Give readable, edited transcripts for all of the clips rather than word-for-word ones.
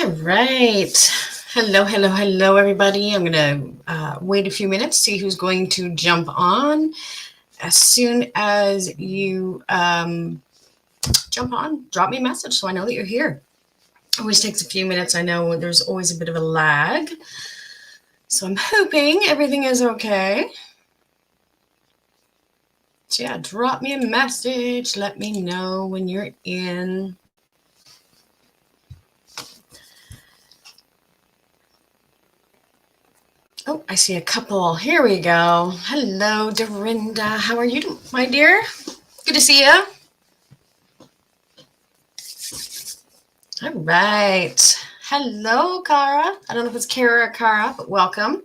right. Hello, hello, hello, everybody. I'm going to wait a few minutes, see who's going to jump on. As soon as you jump on, drop me a message so I know that you're here. Always takes a few minutes. I know there's always a bit of a lag. So I'm hoping everything is okay. So yeah, drop me a message. Let me know when you're in. Oh, I see a couple. Here we go. Hello, Dorinda. How are you, my dear? Good to see you. All right. Hello, Cara. I don't know if it's Kara or Cara, but welcome.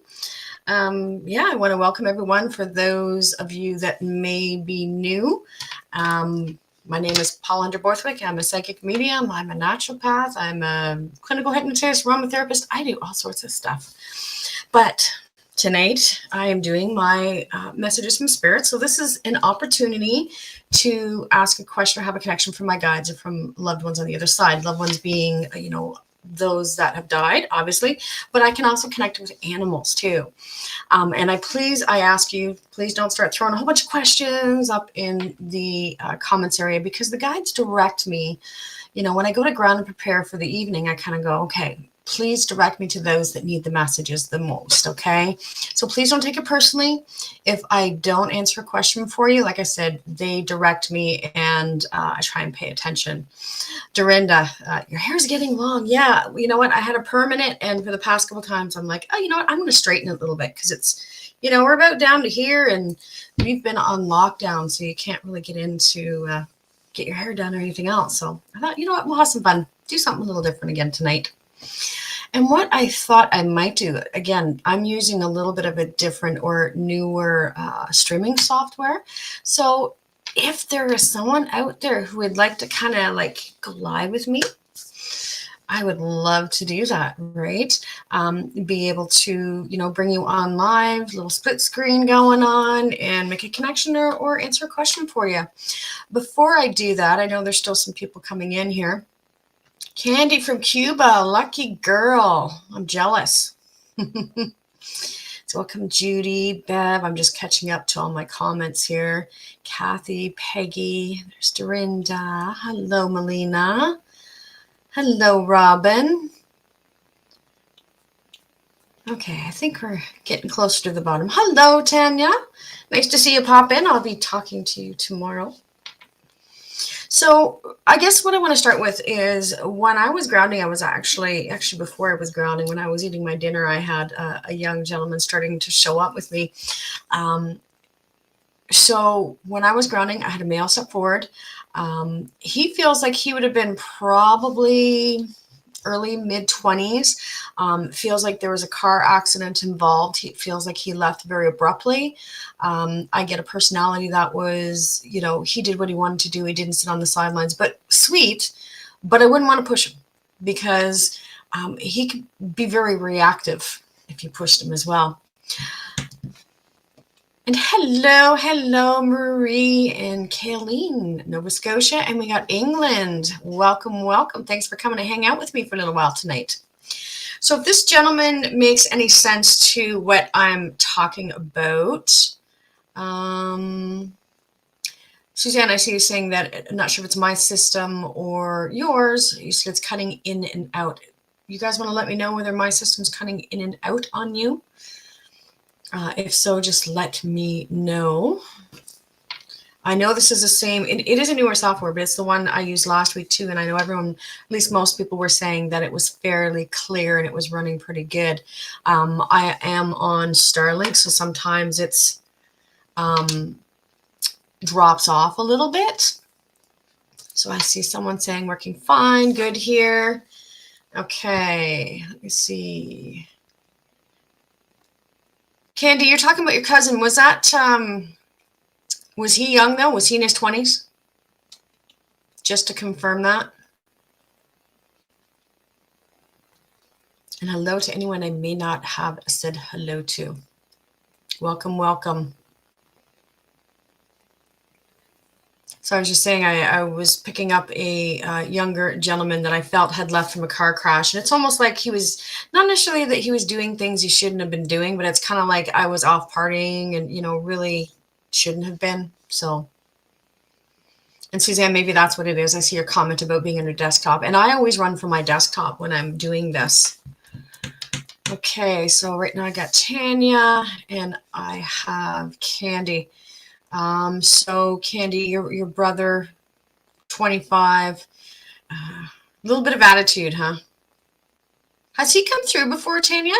Yeah, I want to welcome everyone. For those of you that may be new, my name is Paul Hunter Borthwick. I'm a psychic medium. I'm a naturopath. I'm a clinical hypnotist, aromatherapist. I do all sorts of stuff. But tonight I am doing my messages from spirit. So this is an opportunity to ask a question or have a connection from my guides or from loved ones on the other side. Loved ones being, those that have died, obviously, but I can also connect with animals too. And I ask you, please don't start throwing a whole bunch of questions up in the comments area, because the guides direct me. When I go to ground and prepare for the evening, I kind of go, okay, please direct me to those that need the messages the most, okay? So please don't take it personally if I don't answer a question for you. Like I said, they direct me, and I try and pay attention. Dorinda, your hair's getting long. Yeah, you know what? I had a permanent, and for the past couple times, I'm like, oh, you know what? I'm going to straighten it a little bit, because it's, we're about down to here, and we've been on lockdown, so you can't really get into get your hair done or anything else. So I thought, you know what? We'll have some fun. Do something a little different again tonight. And what I thought I might do, again, I'm using a little bit of a different or newer streaming software. So if there is someone out there who would like to kind of like go live with me, I would love to do that, right? Be able to, bring you on live, little split screen going on, and make a connection or answer a question for you. Before I do that, I know there's still some people coming in here. Candy from Cuba, lucky girl. I'm jealous. So welcome, Judy, Bev. I'm just catching up to all my comments here. Kathy, Peggy, there's Dorinda. Hello, Melina. Hello, Robin. Okay, I think we're getting closer to the bottom. Hello, Tanya. Nice to see you pop in. I'll be talking to you tomorrow. So I guess what I want to start with is, when I was grounding, I was actually before I was grounding, when I was eating my dinner, I had a young gentleman starting to show up with me. So when I was grounding, I had a male step forward. He feels like he would have been probably early mid-20s. Feels like there was a car accident involved. He feels like he left very abruptly. I get a personality that was, he did what he wanted to do. He didn't sit on the sidelines, but sweet. But I wouldn't want to push him, because he could be very reactive if you pushed him as well. And hello, Marie and Kayleen, Nova Scotia, and we got England. Welcome. Thanks for coming to hang out with me for a little while tonight. So if this gentleman makes any sense to what I'm talking about, Suzanne, I see you saying that, I'm not sure if it's my system or yours. You said it's cutting in and out. You guys want to let me know whether my system's cutting in and out on you? If so, just let me know. I know this is the same. It is a newer software, but it's the one I used last week too. And I know everyone, at least most people, were saying that it was fairly clear and it was running pretty good. I am on Starlink, so sometimes it's drops off a little bit. So I see someone saying working fine, good here. Okay, let me see. Candy, you're talking about your cousin. Was that, was he young though? Was he in his 20s? Just to confirm that. And hello to anyone I may not have said hello to. Welcome. So I was just saying, I was picking up a younger gentleman that I felt had left from a car crash, and it's almost like he was not necessarily that he was doing things he shouldn't have been doing, but it's kind of like I was off partying and really shouldn't have been. So, and Suzanne, maybe that's what it is. I see your comment about being on your desktop, and I always run from my desktop when I'm doing this. Okay, so right now I got Tanya and I have Candy. So Candy, your brother, 25. A little bit of attitude, huh? Has he come through before, Tanya?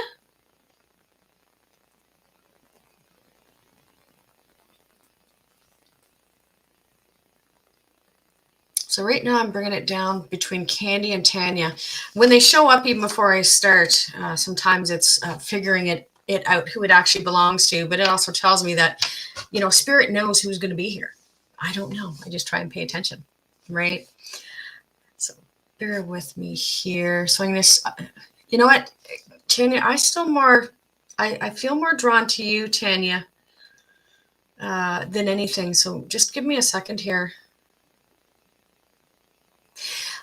So right now I'm bringing it down between Candy and Tanya. When they show up, even before I start, sometimes it's figuring it out who it actually belongs to. But it also tells me that, Spirit knows who's going to be here. I don't know. I just try and pay attention, right? So bear with me here. So I'm going to, you know what, Tanya, I feel more drawn to you, Tanya, than anything. So just give me a second here.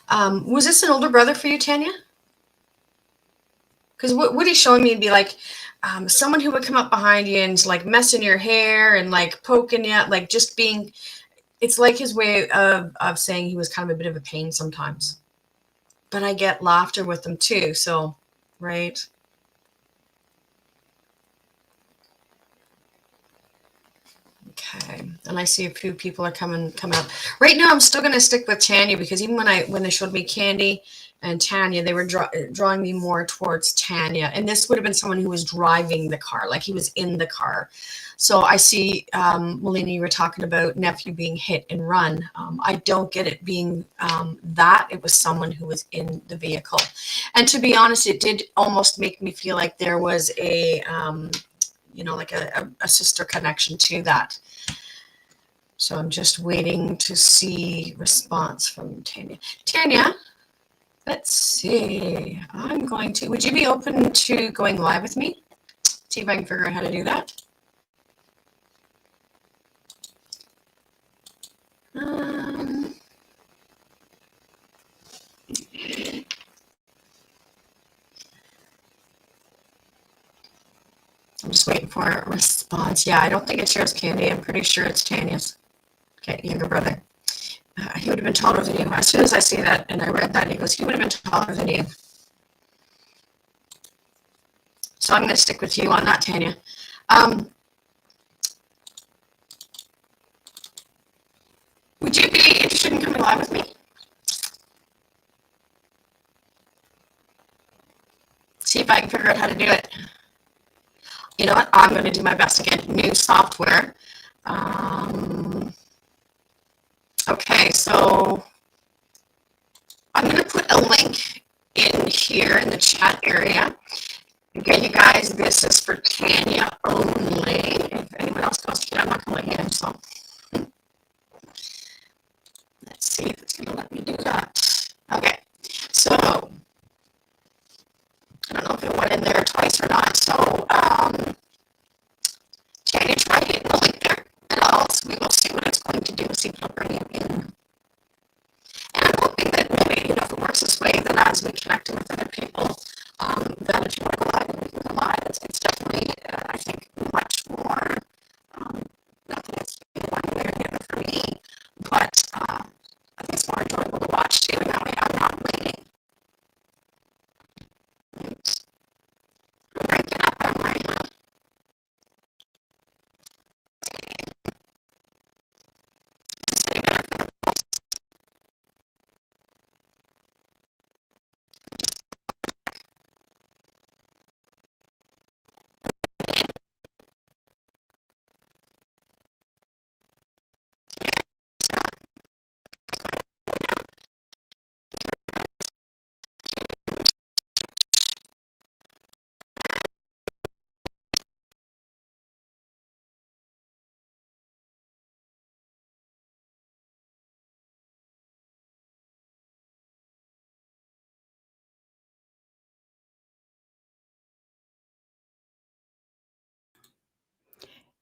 Was this an older brother for you, Tanya? Because what he's showing me would be like someone who would come up behind you and like messing your hair and like poking you, like just being. It's like his way of saying he was kind of a bit of a pain sometimes. But I get laughter with them too. So, right. Okay, and I see a few people are coming up. Right now, I'm still going to stick with Tanya because even when they showed me Candy and Tanya, they were drawing me more towards Tanya. And this would have been someone who was driving the car, like he was in the car. So I see, Melina, you were talking about nephew being hit and run. I don't get it being that. It was someone who was in the vehicle. And to be honest, it did almost make me feel like there was like a sister connection to that. So I'm just waiting to see response from Tanya. Tanya, let's see. Would you be open to going live with me? See if I can figure out how to do that. I'm just waiting for a response. Yeah, I don't think it's yours, Candy. I'm pretty sure it's Tanya's. Okay, younger brother. He would have been taller than you. As soon as I see that and I read that, he goes, he would have been taller than you. So I'm going to stick with you on that, Tanya. Would you be interested in coming live with me? See if I can figure out how to do it. You know what? I'm going to do my best to get new software. Okay, so I'm going to put a link in here in the chat area. Again, you guys, this is for Tanya only. If anyone else goes to it, I'm not going to let you in. So let's see if it's going to let me do that. Okay, so I don't know if it went in there twice or not. So Tanya, try hitting the link there, and we will see what it's going to do. See if it'll bring you in. And I'm hoping that maybe, if it works this way, then as we connect with other people, then if you want to go live, then we can go live. It's definitely, I think, much more, nothing that's one way or the other for me, but I think it's more enjoyable to watch too, and that way I'm not waiting. Right. I'm breaking up on my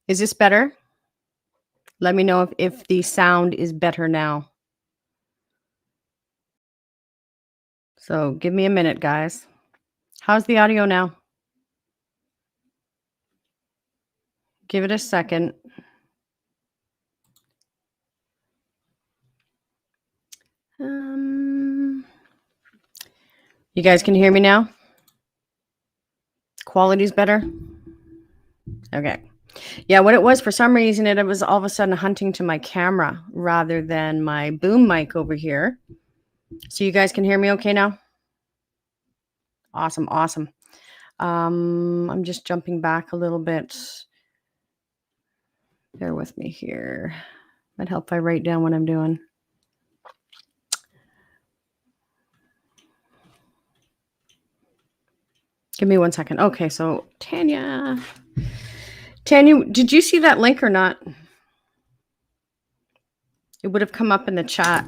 Is this better? Let me know if the sound is better now. So give me a minute, guys. How's the audio now? Give it a second. You guys can hear me now? Quality's better? Okay. Yeah, what it was, for some reason, it was all of a sudden hunting to my camera rather than my boom mic over here. So you guys can hear me okay now? Awesome, awesome. I'm just jumping back a little bit. Bear with me here. Might help if I write down what I'm doing. Give me 1 second. Okay, so Tanya, did you see that link or not? It would have come up in the chat.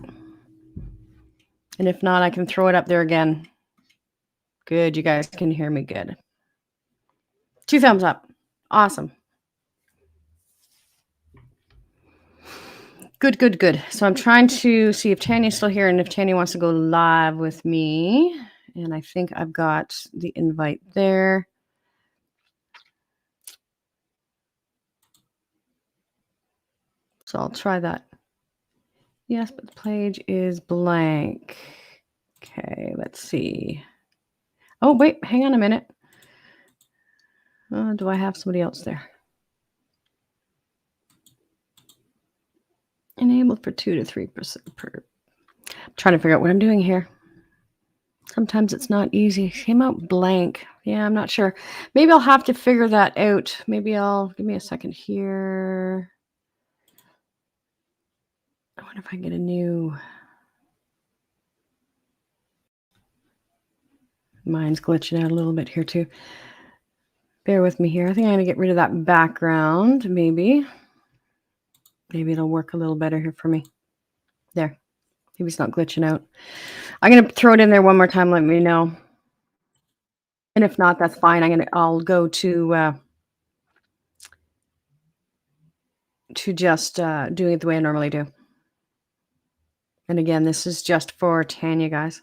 And if not, I can throw it up there again. Good, you guys can hear me good. 2 thumbs up. Awesome. Good, good, good. So I'm trying to see if Tanya's still here and if Tanya wants to go live with me. And I think I've got the invite there. So I'll try that. Yes, but the page is blank. Okay, let's see. Oh, wait, hang on a minute. Do I have somebody else there? Enabled for 2 to 3% per. I'm trying to figure out what I'm doing here. Sometimes it's not easy. It came out blank. Yeah, I'm not sure. Maybe I'll have to figure that out. Maybe give me a second here. I wonder if I can get a new. Mine's glitching out a little bit here too. Bear with me here. I think I'm going to get rid of that background, maybe. Maybe it'll work a little better here for me. There. Maybe it's not glitching out. I'm going to throw it in there one more time. Let me know. And if not, that's fine. I'll go to just doing it the way I normally do. And again, this is just for Tanya, guys.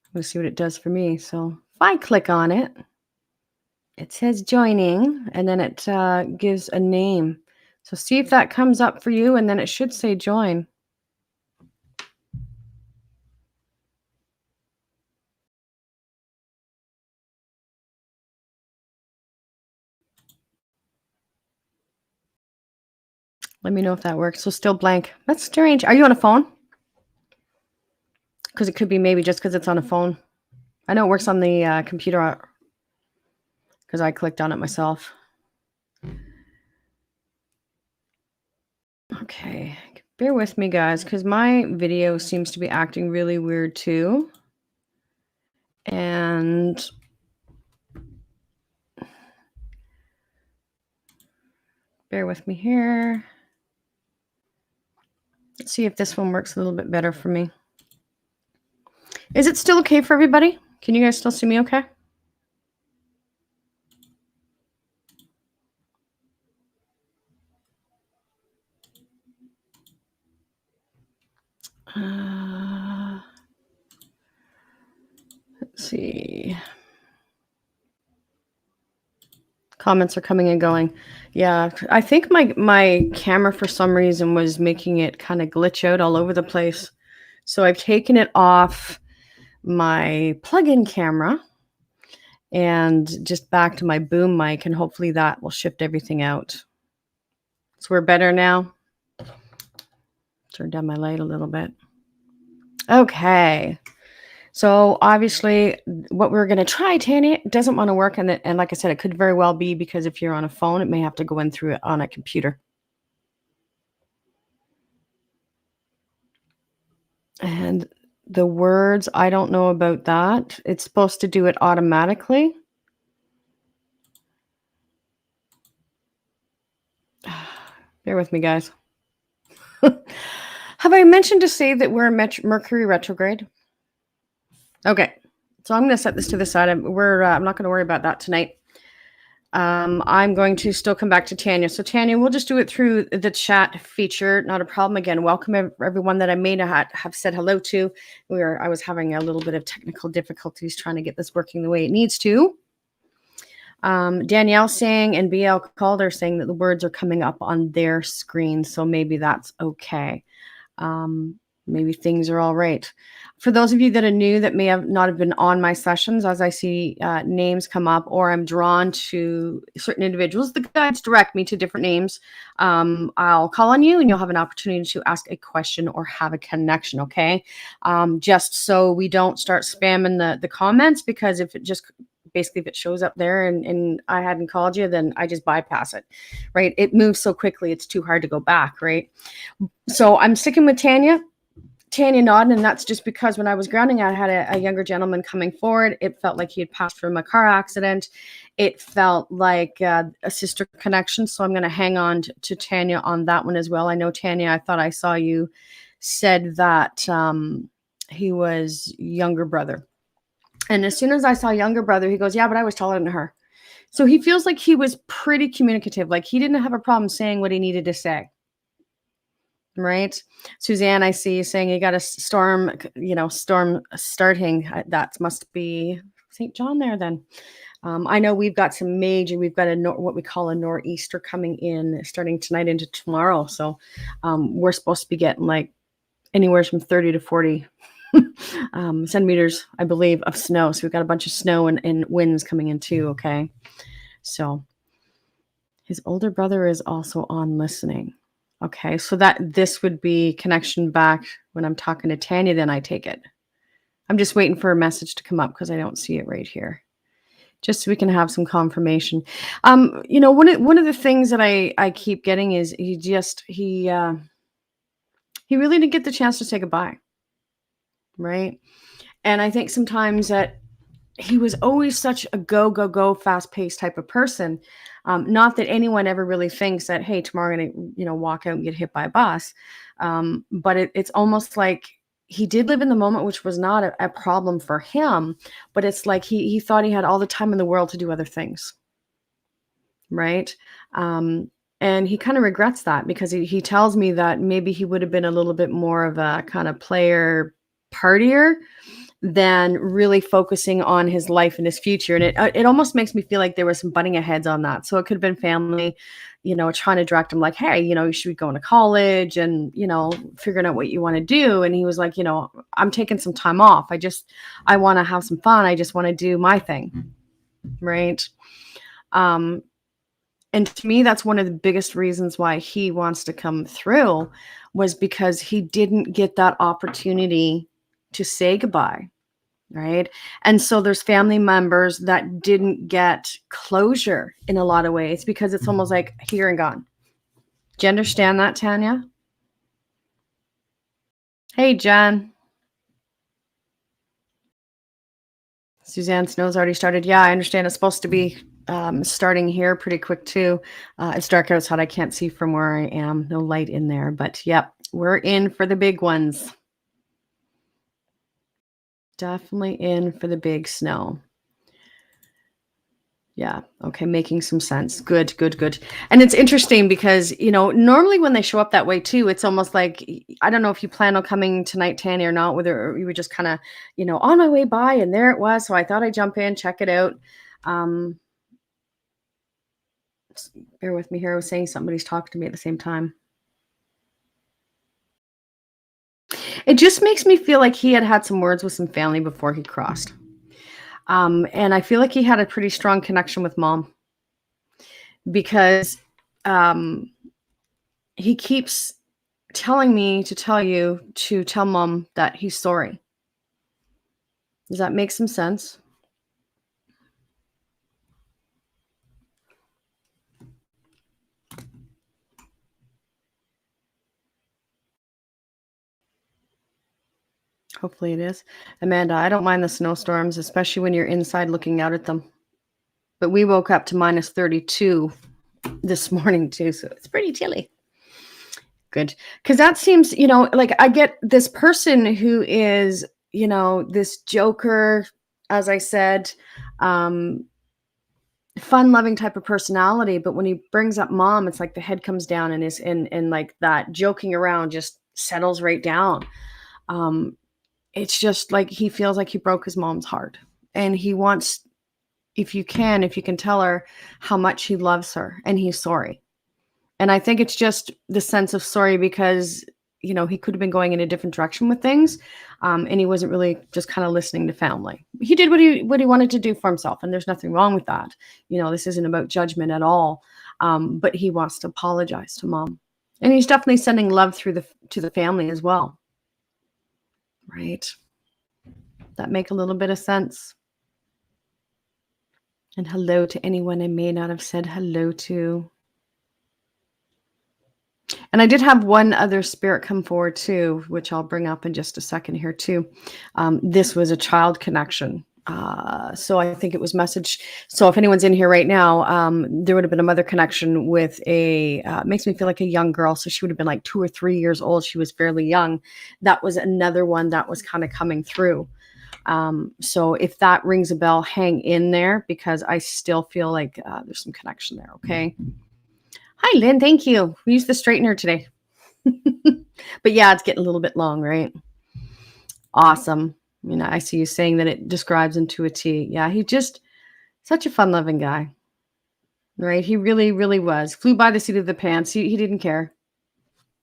I'm going to see what it does for me. So if I click on it, it says joining, and then it gives a name. So see if that comes up for you, and then it should say join. Let me know if that works. So still blank. That's strange. Are you on a phone? Because it could be maybe just because it's on a phone. I know it works on the computer because I clicked on it myself. Okay. Bear with me, guys, because my video seems to be acting really weird too. And bear with me here. Let's see if this one works a little bit better for me. Is it still okay for everybody? Can you guys still see me okay? Let's see. Comments are coming and going. Yeah, I think my camera for some reason was making it kind of glitch out all over the place. So I've taken it off my plug-in camera and just back to my boom mic, and hopefully that will shift everything out. So we're better now. Turn down my light a little bit. Okay. So obviously what we're going to try, Tanya, doesn't want to work. And like I said, it could very well be because if you're on a phone, it may have to go in through it on a computer. And the words, I don't know about that. It's supposed to do it automatically. Bear with me, guys. Have I mentioned to say that we're in Mercury retrograde? Okay, so I'm going to set this to the side. I'm not going to worry about that tonight. I'm going to still come back to Tanya. So Tanya, we'll just do it through the chat feature. Not a problem. Again, welcome everyone that I may not have said hello to. I was having a little bit of technical difficulties trying to get this working the way it needs to. Danielle saying and BL Calder saying that the words are coming up on their screen. So maybe that's okay. Maybe things are all right. For those of you that are new that may not have been on my sessions, as I see names come up or I'm drawn to certain individuals, the guides direct me to different names. I'll call on you and you'll have an opportunity to ask a question or have a connection, okay? Just so we don't start spamming the comments, because if it just basically if it shows up there and I hadn't called you, then I just bypass it, right? It moves so quickly, it's too hard to go back, right? So I'm sticking with Tanya nodding, and that's just because when I was grounding, I had a younger gentleman coming forward. It felt like he had passed from a car accident. It felt like a sister connection. So I'm going to hang on to Tanya on that one as well. I know, Tanya, I thought I saw you said that he was younger brother. And as soon as I saw younger brother, he goes, yeah, but I was taller than her. So he feels like he was pretty communicative. Like he didn't have a problem saying what he needed to say. Right. Suzanne, I see you saying you got a storm, storm starting. That must be St. John there then. I know we've got we've got what we call a nor'easter coming in starting tonight into tomorrow. So we're supposed to be getting like anywhere from 30 to 40 centimeters, I believe, of snow. So we've got a bunch of snow and winds coming in too. Okay. So his older brother is also on listening. Okay. So this would be connection back when I'm talking to Tanya, then I take it. I'm just waiting for a message to come up because I don't see it right here. Just so we can have some confirmation. One of the things that I keep getting is he really didn't get the chance to say goodbye. Right. And I think sometimes that he was always such a go, fast-paced type of person. Not that anyone ever really thinks that, hey, tomorrow I'm going to, walk out and get hit by a bus. But it's almost like he did live in the moment, which was not a problem for him. But it's like he thought he had all the time in the world to do other things. Right. And he kind of regrets that because he tells me that maybe he would have been a little bit more of a kind of player partier than really focusing on his life and his future. And it almost makes me feel like there was some butting of heads on that. So it could have been family, trying to direct him like, hey, you should be going to college and, figuring out what you want to do. And he was like, I'm taking some time off. I want to have some fun. I just want to do my thing. Right. And to me, that's one of the biggest reasons why he wants to come through was because he didn't get that opportunity to say goodbye, right? And so there's family members that didn't get closure in a lot of ways because it's almost like here and gone. Do you understand that, Tanya? Hey, Jen. Suzanne Snow's already started. Yeah, I understand. It's supposed to be starting here pretty quick too. It's dark outside. I can't see from where I am. No light in there, but yep, we're in for the big ones. Definitely in for the big snow. Yeah. Okay. Making some sense. Good. And it's interesting because, normally when they show up that way too, it's almost like, I don't know if you plan on coming tonight, Tanya, or not, whether you were just kind of, on my way by and there it was. So I thought I'd jump in, check it out. Bear with me here. I was saying somebody's talking to me at the same time. It just makes me feel like he had some words with some family before he crossed. And I feel like he had a pretty strong connection with mom because he keeps telling me to tell you to tell mom that he's sorry. Does that make some sense? Hopefully it is. Amanda, I don't mind the snowstorms, especially when you're inside looking out at them. But we woke up to minus 32 this morning too, so it's pretty chilly. Good. Because that seems, like I get this person who is, this joker, as I said, fun loving type of personality, but when he brings up mom, it's like the head comes down and is and like that joking around just settles right down. um it's just like he feels like he broke his mom's heart, and he wants, if you can tell her how much he loves her and he's sorry. And I think it's just the sense of sorry because, he could have been going in a different direction with things. And he wasn't really just kind of listening to family. He did what he wanted to do for himself. And there's nothing wrong with that. This isn't about judgment at all. But he wants to apologize to mom. And he's definitely sending love to the family as well. Right. That make a little bit of sense. And hello to anyone I may not have said hello to. And I did have one other spirit come forward too, which I'll bring up in just a second here too. This was a child connection. So I think it was message. So if anyone's in here right now, there would have been a mother connection with makes me feel like a young girl. So she would have been like 2 or 3 years old. She was fairly young. That was another one that was kind of coming through. So if that rings a bell, hang in there because I still feel like there's some connection there. Okay. Hi, Lynn. Thank you. We used the straightener today. But yeah, it's getting a little bit long, right? Awesome. I see you saying that it describes him to a T. Yeah, he just such a fun-loving guy, right? He really, really was. Flew by the seat of the pants. He didn't care,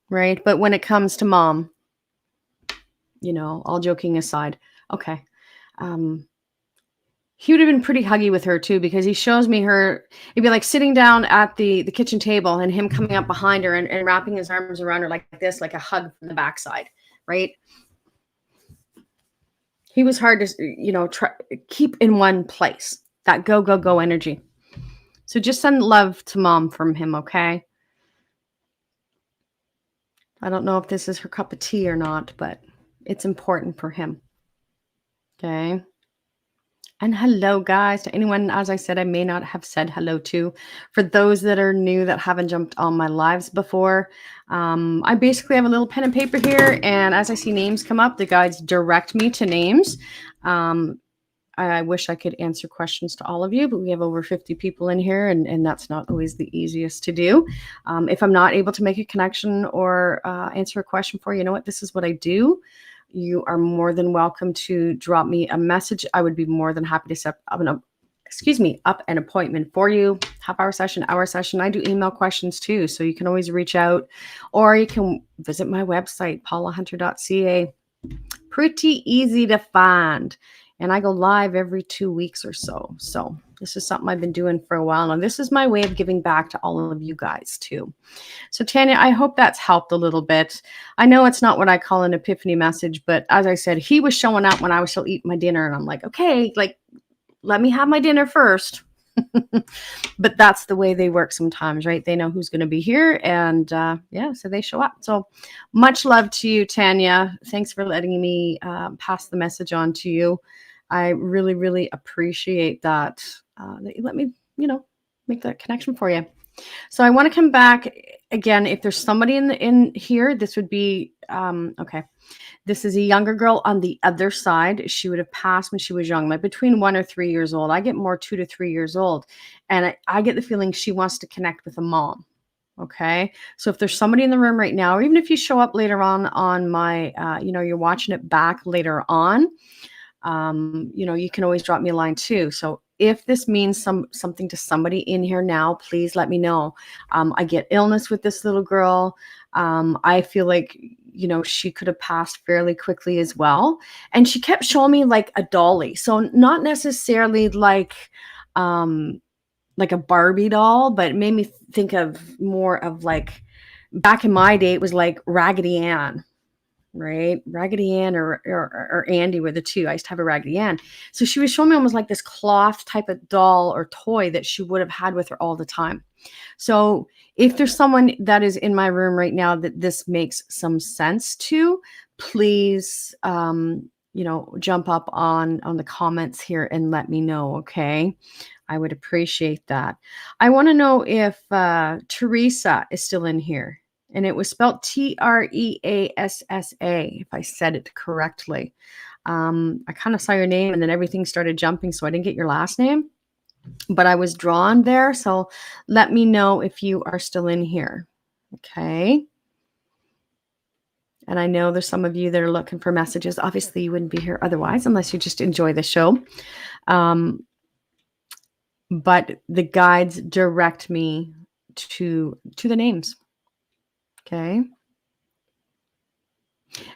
right? But when it comes to mom, all joking aside, okay. He would have been pretty huggy with her too, because he shows me her. It'd be like sitting down at the kitchen table and him coming up behind her and wrapping his arms around her like this, like a hug from the backside, right? He was hard to, keep in one place, that go, go, go energy. So just send love to mom from him, okay? I don't know if this is her cup of tea or not, but it's important for him. Okay. And hello, guys, to anyone, as I said, I may not have said hello to. For those that are new that haven't jumped on my lives before, I basically have a little pen and paper here. And as I see names come up, the guides direct me to names. I wish I could answer questions to all of you, but we have over 50 people in here, and that's not always the easiest to do. If I'm not able to make a connection or answer a question for you, know what? This is what I do. You are more than welcome to drop me a message. I would be more than happy to set up an appointment for you. Half-hour session, hour session. I do email questions too, so you can always reach out, or you can visit my website, paulahunter.ca. Pretty easy to find. And I go live every 2 weeks or so. So this is something I've been doing for a while. And this is my way of giving back to all of you guys too. So Tanya, I hope that's helped a little bit. I know it's not what I call an epiphany message, but as I said, he was showing up when I was still eating my dinner. And I'm like, okay, let me have my dinner first. But that's the way they work sometimes, right? They know who's going to be here. And so they show up. So much love to you, Tanya. Thanks for letting me pass the message on to you. I really, really appreciate that, that you let me, make that connection for you. So I want to come back again. If there's somebody in here, this would be, okay. This is a younger girl on the other side. She would have passed when she was young, like between 1 or 3 years old. I get more 2 to 3 years old. And I get the feeling she wants to connect with a mom. Okay. So if there's somebody in the room right now, or even if you show up later on my, you're watching it back later on, you can always drop me a line too. So if this means something to somebody in here now, please let me know. I get illness with this little girl. I feel like, she could have passed fairly quickly as well. And she kept showing me like a dolly. So not necessarily like a Barbie doll, but it made me think of more of like, back in my day, it was like Raggedy Ann. Right? Raggedy Ann or Andy were the two. I used to have a Raggedy Ann. So she was showing me almost like this cloth type of doll or toy that she would have had with her all the time. So if there's someone that is in my room right now that this makes some sense to, please, jump up on the comments here and let me know. Okay. I would appreciate that. I want to know if Teresa is still in here. And it was spelled Treassa, if I said it correctly. I kind of saw your name and then everything started jumping, so I didn't get your last name. but I was drawn there. So let me know if you are still in here. Okay. And I know there's some of you that are looking for messages. Obviously, you wouldn't be here otherwise unless you just enjoy the show. But the guides direct me to the names. Okay.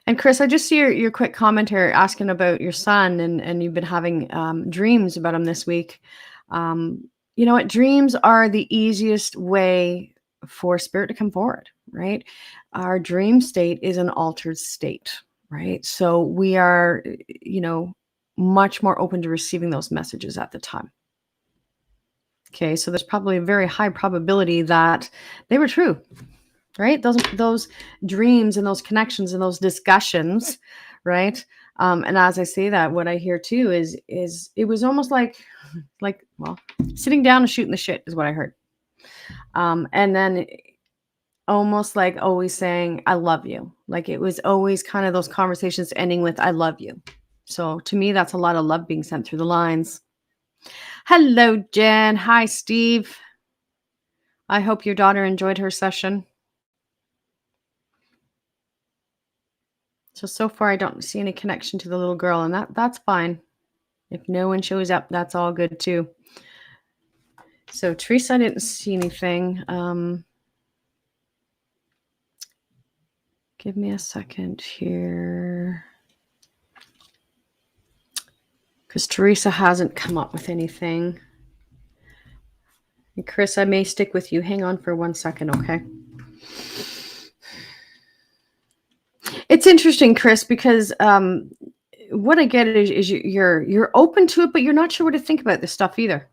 And Chris, I just see your quick commentary asking about your son, and you've been having dreams about him this week. You know what? Dreams are the easiest way for spirit to come forward, right? Our dream state is an altered state, right? So we are, much more open to receiving those messages at the time. Okay, so there's probably a very high probability that they were true, right? Those dreams and those connections and those discussions, right? And as I say that, what I hear too is it was almost like sitting down and shooting the shit is what I heard. And then almost like always saying, I love you. Like it was always kind of those conversations ending with, I love you. So to me, that's a lot of love being sent through the lines. Hello, Jen. Hi, Steve. I hope your daughter enjoyed her session. So far, I don't see any connection to the little girl, and that's fine. If no one shows up, that's all good too. So Teresa, I didn't see anything. Give me a second here. Because Teresa hasn't come up with anything. And Chris, I may stick with you. Hang on for 1 second, okay? It's interesting, Chris, because what I get is you're open to it, but you're not sure what to think about this stuff either.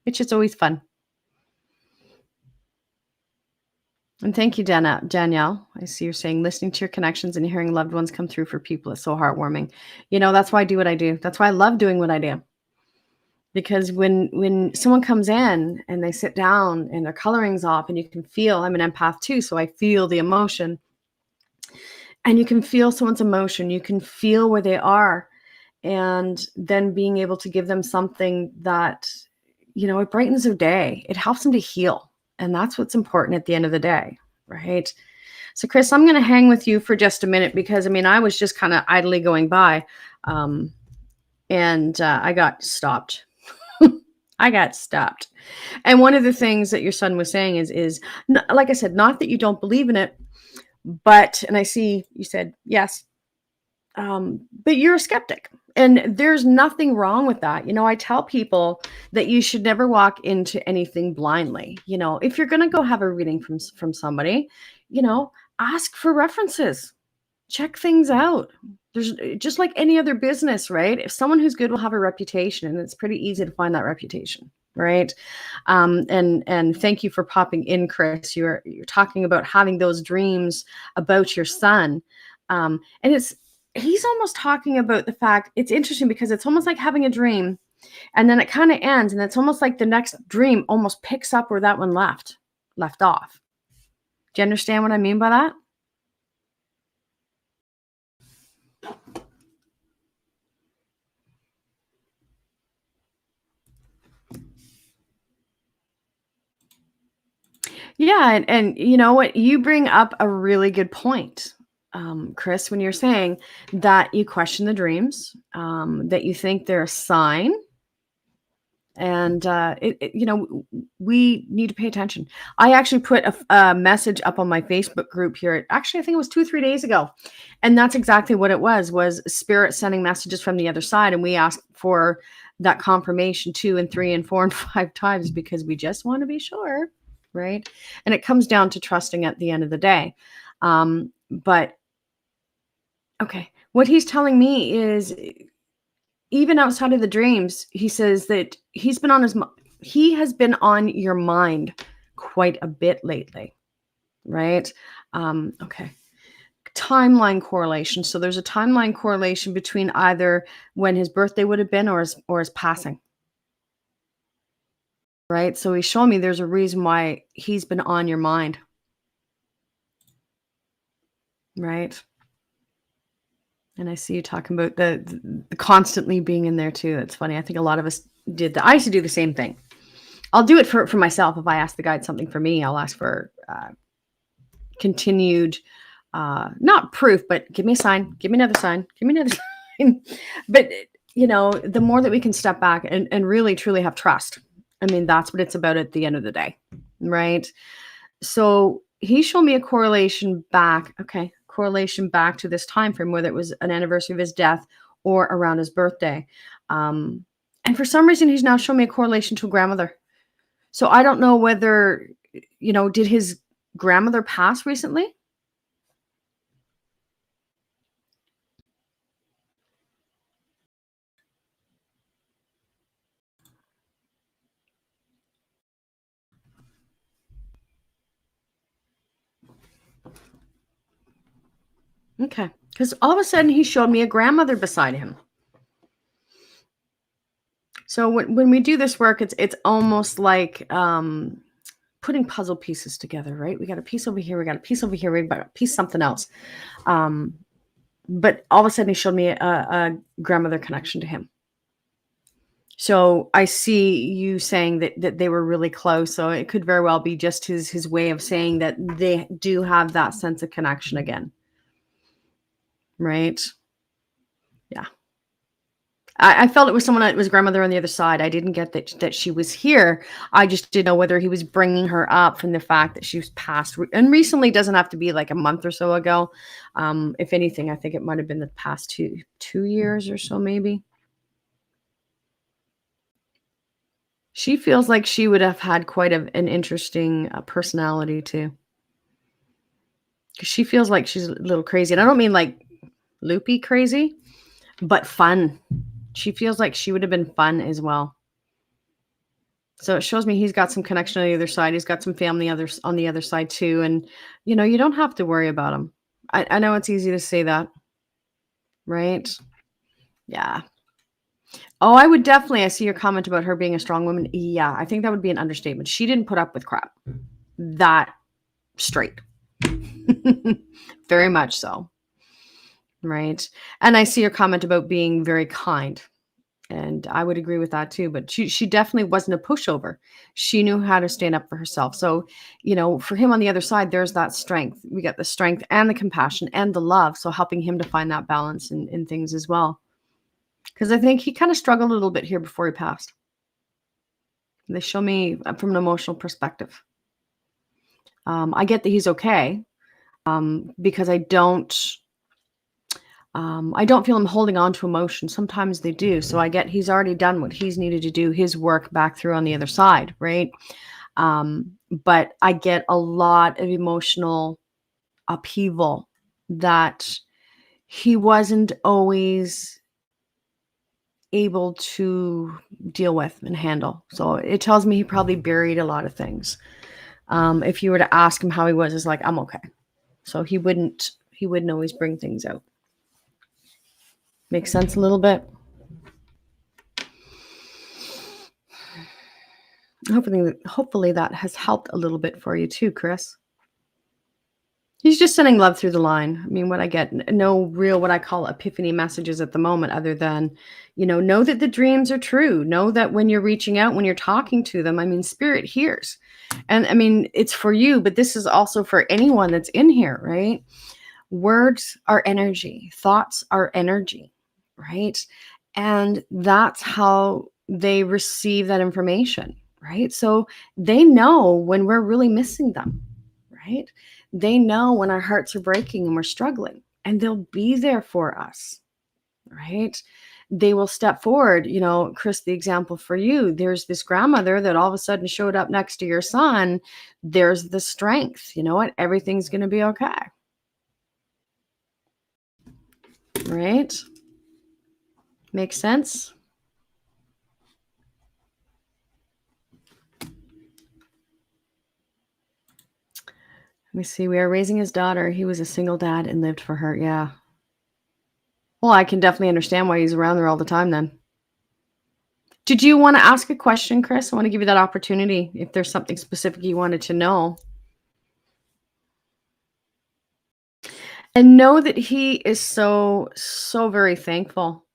It's just always fun. And thank you, Danielle. I see you're saying listening to your connections and hearing loved ones come through for people is so heartwarming. That's why I do what I do. That's why I love doing what I do. Because when someone comes in and they sit down and their coloring's off, and you can feel, I'm an empath too, so I feel the emotion. And you can feel someone's emotion. You can feel where they are. And then being able to give them something that, it brightens their day. It helps them to heal. And that's what's important at the end of the day, right? So, Chris, I'm going to hang with you for just a minute because, I was just kind of idly going by and I got stopped. I got stopped. And one of the things that your son was saying is like I said, not that you don't believe in it, but, and I see you said, yes, but you're a skeptic. And there's nothing wrong with that. I tell people that you should never walk into anything blindly. If you're going to go have a reading from somebody, ask for references, check things out. There's just like any other business, right? If someone who's good will have a reputation, and it's pretty easy to find that reputation, right? And thank you for popping in, Chris. You're talking about having those dreams about your son, and he's almost talking about the fact, it's interesting because it's almost like having a dream and then it kind of ends, and it's almost like the next dream almost picks up where that one left off. Do you understand what I mean by that? Yeah. And you know what? You bring up a really good point, Chris, when you're saying that you question the dreams, that you think they're a sign. And, we need to pay attention. I actually put a message up on my Facebook group here. Actually, I think it was 2 or 3 days ago. And that's exactly what it was spirit sending messages from the other side. And we asked for that confirmation 2 and 3 and 4 and 5 times because we just want to be sure. Right. And it comes down to trusting at the end of the day. But okay, what he's telling me is, even outside of the dreams, he says that he has been on your mind quite a bit lately, right? Okay. Timeline correlation. So there's a timeline correlation between either when his birthday would have been or his passing, right? So he's showing me there's a reason why he's been on your mind, right? And I see you talking about the constantly being in there too. It's funny. I think a lot of us did that. I used to do the same thing. I'll do it for myself. If I ask the guide something for me, I'll ask for continued, not proof, but give me a sign, give me another sign, give me another sign. But, the more that we can step back and really truly have trust. I mean, that's what it's about at the end of the day, right? So he showed me a correlation back. Okay, correlation back to this time frame, whether it was an anniversary of his death or around his birthday. And for some reason, he's now showing me a correlation to a grandmother. So I don't know whether, did his grandmother pass recently? Okay. Because all of a sudden he showed me a grandmother beside him. So when we do this work, it's almost like putting puzzle pieces together, right? We got a piece over here, we got a piece over here, we got a piece something else. But all of a sudden he showed me a grandmother connection to him. So I see you saying that they were really close. So it could very well be just his way of saying that they do have that sense of connection again. Right? Yeah. I felt it was someone that was grandmother on the other side. I didn't get that she was here. I just didn't know whether he was bringing her up from the fact that she was passed. And recently doesn't have to be like a month or so ago. If anything, I think it might have been the past two years or so, maybe. She feels like she would have had quite an interesting personality too. 'Cause she feels like she's a little crazy. And I don't mean like loopy crazy, but fun. She feels like she would have been fun as well. So it shows me he's got some connection on the other side. He's got some family others on the other side too. And you don't have to worry about him. I know it's easy to say that, right? Yeah. Oh, I would definitely. I see your comment about her being a strong woman. Yeah, I think that would be an understatement. She didn't put up with crap. That straight. Very much so. Right. And I see your comment about being very kind. And I would agree with that too. But she definitely wasn't a pushover. She knew how to stand up for herself. So, for him on the other side, there's that strength. We got the strength and the compassion and the love. So helping him to find that balance in things as well. Because I think he kind of struggled a little bit here before he passed. They show me from an emotional perspective. I get that he's okay, because I don't feel him holding on to emotion. Sometimes they do. So I get he's already done what he's needed to do, his work back through on the other side, right? But I get a lot of emotional upheaval that he wasn't always able to deal with and handle. So it tells me he probably buried a lot of things. If you were to ask him how he was, it's like, I'm okay. So he wouldn't always bring things out. Makes sense a little bit. Hopefully that has helped a little bit for you too, Chris. He's just sending love through the line. I mean, what I get, no real what I call epiphany messages at the moment, other than, know that the dreams are true. Know that when you're reaching out, when you're talking to them, I mean, spirit hears. And I mean, it's for you, but this is also for anyone that's in here, right? Words are energy, thoughts are energy, right? And that's how they receive that information, right? So they know when we're really missing them, right? They know when our hearts are breaking and we're struggling, and they'll be there for us, right? They will step forward. Chris, the example for you, there's this grandmother that all of a sudden showed up next to your son. There's the strength. You know what? Everything's going to be okay. Right? Makes sense? Let me see. We are raising his daughter. He was a single dad and lived for her. Yeah. Well, I can definitely understand why he's around there all the time then. Did you want to ask a question, Chris? I want to give you that opportunity if there's something specific you wanted to know. And know that he is so, so very thankful.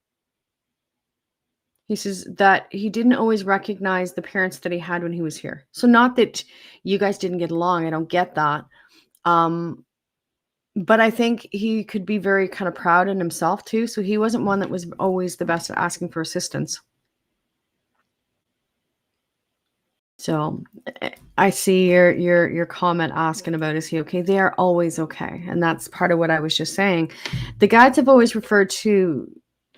He says that he didn't always recognize the parents that he had when he was here. So not that you guys didn't get along. I don't get that. Um, but I think he could be very kind of proud in himself too. So he wasn't one that was always the best at asking for assistance. So I see your comment asking about, is he okay? They are always okay. And that's part of what I was just saying. The guides have always referred to,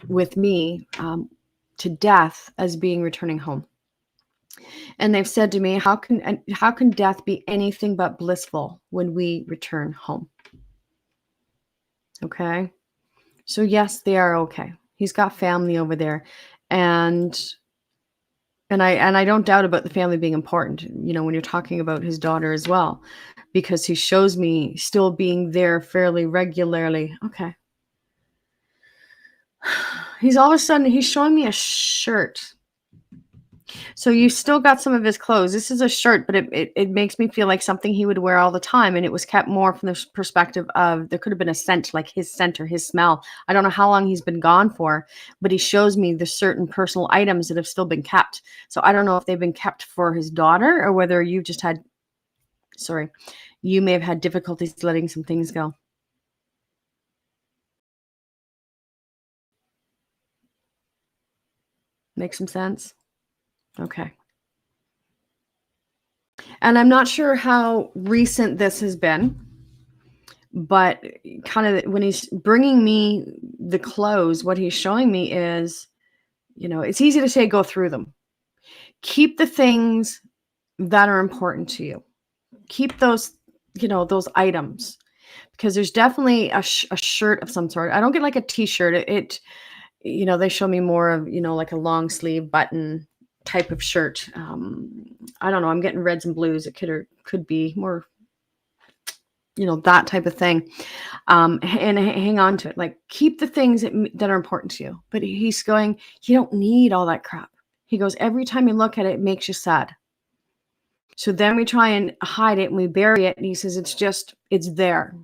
with me, to death as being returning home. And they've said to me, how can death be anything but blissful when we return home? Okay. So yes, they are okay. He's got family over there. And I don't doubt about the family being important, when you're talking about his daughter as well, because he shows me still being there fairly regularly. Okay. All of a sudden, he's showing me a shirt. So you still got some of his clothes. This is a shirt, but it makes me feel like something he would wear all the time. And it was kept more from the perspective of, there could have been a scent, like his scent or his smell. I don't know how long he's been gone for, but he shows me the certain personal items that have still been kept. So I don't know if they've been kept for his daughter, or whether you may have had difficulties letting some things go. Make some sense? Okay. And I'm not sure how recent this has been, but kind of when he's bringing me the clothes, what he's showing me is, it's easy to say go through them. Keep the things that are important to you. Keep those, those items, because there's definitely a shirt of some sort. I don't get like a t-shirt. They show me more of, like a long sleeve button type of shirt. I don't know. I'm getting reds and blues. It could be more, that type of thing. And hang on to it. Like, keep the things that are important to you. But he's going, you don't need all that crap. He goes, every time you look at it, it makes you sad. So then we try and hide it and we bury it. And he says, it's there.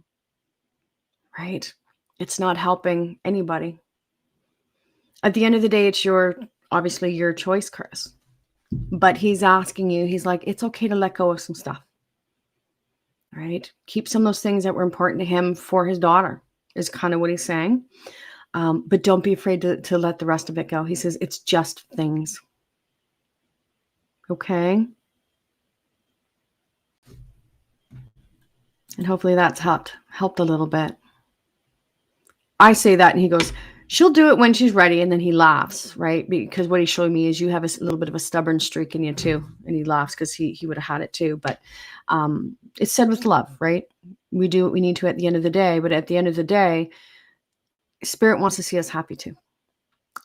Right? It's not helping anybody. At the end of the day, it's obviously your choice, Chris. But he's asking you, he's like, it's okay to let go of some stuff. Right? Keep some of those things that were important to him for his daughter, is kind of what he's saying. But don't be afraid to let the rest of it go. He says, it's just things. Okay? And hopefully that's helped a little bit. I say that and he goes, she'll do it when she's ready. And then he laughs, right? Because what he's showing me is you have a little bit of a stubborn streak in you too. And he laughs because he would have had it too. But it's said with love, right? We do what we need to at the end of the day. But at the end of the day, Spirit wants to see us happy too.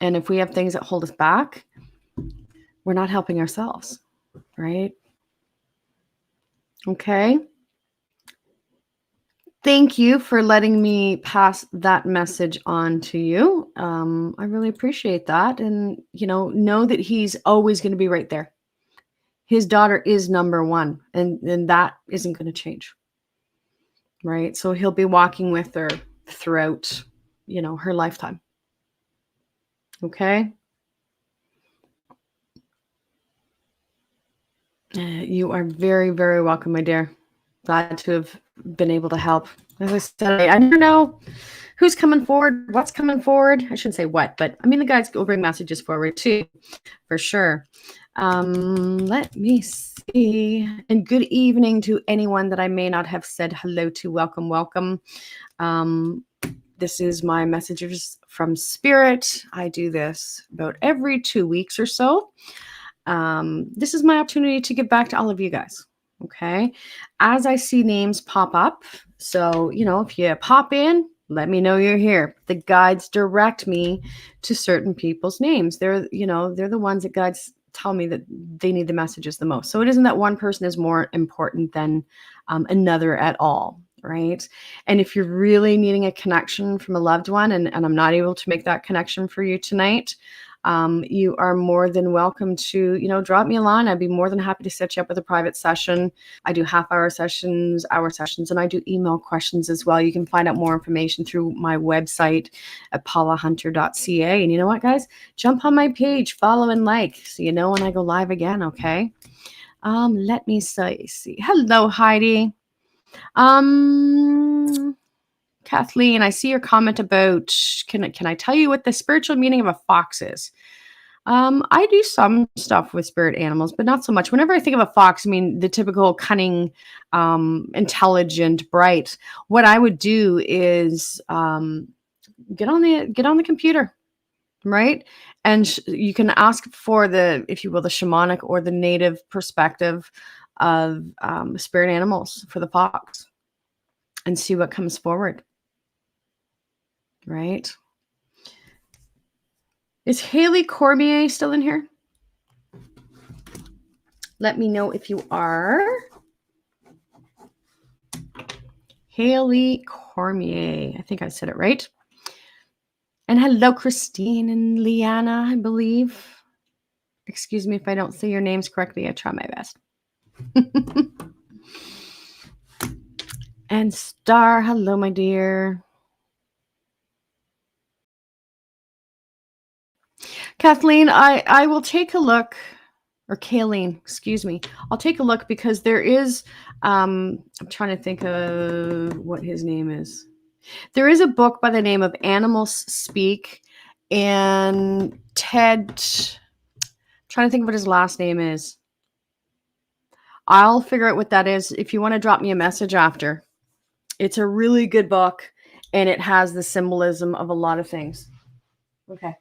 And if we have things that hold us back, we're not helping ourselves, right? Okay. Thank you for letting me pass that message on to you. I really appreciate that. And, know that he's always going to be right there. His daughter is number one, and that isn't going to change. Right? So he'll be walking with her throughout, her lifetime. Okay? You are very, very welcome, my dear. Glad to have been able to help. As I said, I never know who's coming forward, what's coming forward. I shouldn't say what, but the guides will bring messages forward too, for sure. Let me see. And good evening to anyone that I may not have said hello to. Welcome, welcome. This is my messages from Spirit. I do this about every 2 weeks or so. This is my opportunity to give back to all of you guys. Okay. As I see names pop up. So, if you pop in, let me know you're here. The guides direct me to certain people's names. They're the ones that guides tell me that they need the messages the most. So it isn't that one person is more important than another at all. Right. And if you're really needing a connection from a loved one and I'm not able to make that connection for you tonight, you are more than welcome to, drop me a line. I'd be more than happy to set you up with a private session. I do half-hour sessions, hour sessions, and I do email questions as well. You can find out more information through my website at paulahunter.ca. And you know what, guys? Jump on my page, follow and like, so you know when I go live again, okay? Let me see. Hello, Heidi. Kathleen, I see your comment about, can I tell you what the spiritual meaning of a fox is? I do some stuff with spirit animals, but not so much. Whenever I think of a fox, I mean, the typical cunning, intelligent, bright. What I would do is get on the computer, right? And you can ask for the, if you will, the shamanic or the native perspective of spirit animals for the fox and see what comes forward, right? Is Haley Cormier still in here? Let me know if you are. Haley Cormier. I think I said it right. And hello, Christine and Liana, I believe. Excuse me if I don't say your names correctly. I try my best. And Star, hello, my dear. Kathleen, I will take a look, or Kayleen, excuse me. I'll take a look because there is, I'm trying to think of what his name is. There is a book by the name of Animals Speak, and Ted, I'm trying to think of what his last name is. I'll figure out what that is if you want to drop me a message after. It's a really good book, and it has the symbolism of a lot of things. Okay.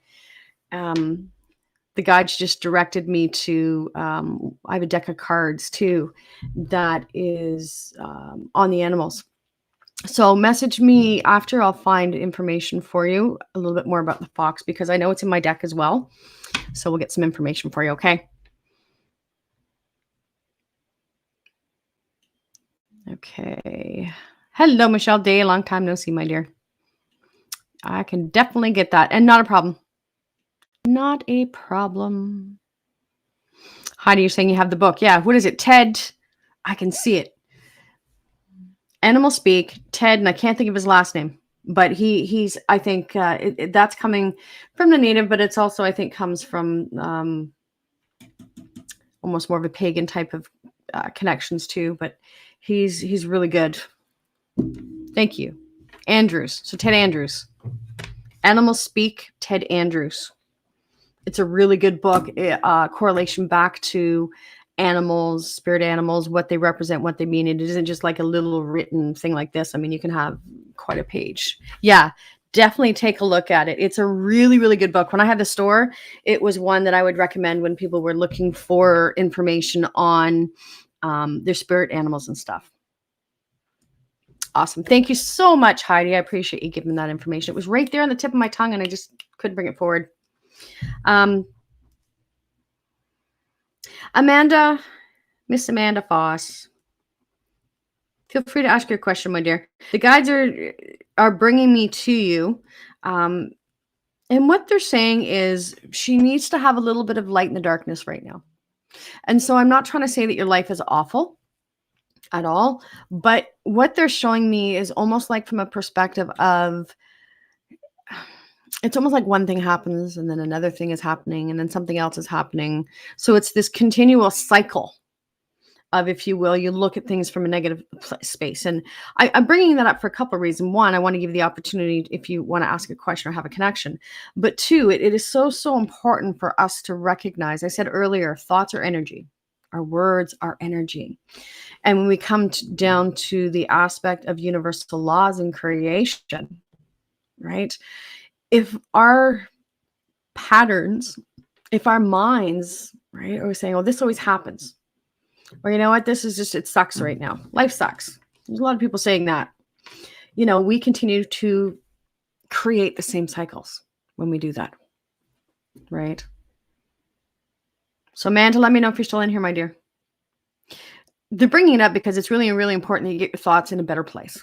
The guides just directed me to, I have a deck of cards too that is on the animals. So message me after. I'll find information for you, a little bit more about the fox, because I know it's in my deck as well. So we'll get some information for you, okay? Okay. Hello, Michelle Day. Long time no see, my dear. I can definitely get that. And not a problem. Not a problem. Heidi, you're saying you have the book. Yeah. What is it? Ted. I can see it. Animal Speak, Ted, and I can't think of his last name, but he's, I think that's coming from the native, but it's also, I think, comes from almost more of a pagan type of connections too, but he's really good. Thank you. Andrews. So Ted Andrews. Animal Speak, Ted Andrews. It's a really good book, correlation back to animals, spirit animals, what they represent, what they mean. It isn't just like a little written thing like this. I mean, you can have quite a page. Yeah, definitely take a look at it. It's a really, really good book. When I had the store, it was one that I would recommend when people were looking for information on their spirit animals and stuff. Awesome. Thank you so much, Heidi. I appreciate you giving that information. It was right there on the tip of my tongue, and I just couldn't bring it forward. Amanda, Miss Amanda Foss, feel free to ask your question, my dear. The guides are bringing me to you, and what they're saying is she needs to have a little bit of light in the darkness right now. And so I'm not trying to say that your life is awful at all, but what they're showing me is almost like from a perspective of, it's almost like one thing happens and then another thing is happening and then something else is happening. So it's this continual cycle of, if you will, you look at things from a negative space. And I'm bringing that up for a couple of reasons. One, I want to give you the opportunity if you want to ask a question or have a connection. But two, it is so important for us to recognize, I said earlier, thoughts are energy. Our words are energy. And when we come down to the aspect of universal laws and creation, right? If our patterns, if our minds, right, are saying, oh, this always happens, or you know what, this is just, it sucks right now. Life sucks. There's a lot of people saying that. You know, we continue to create the same cycles when we do that, right? So Amanda, let me know if you're still in here, my dear. They're bringing it up because it's really, really important that you get your thoughts in a better place.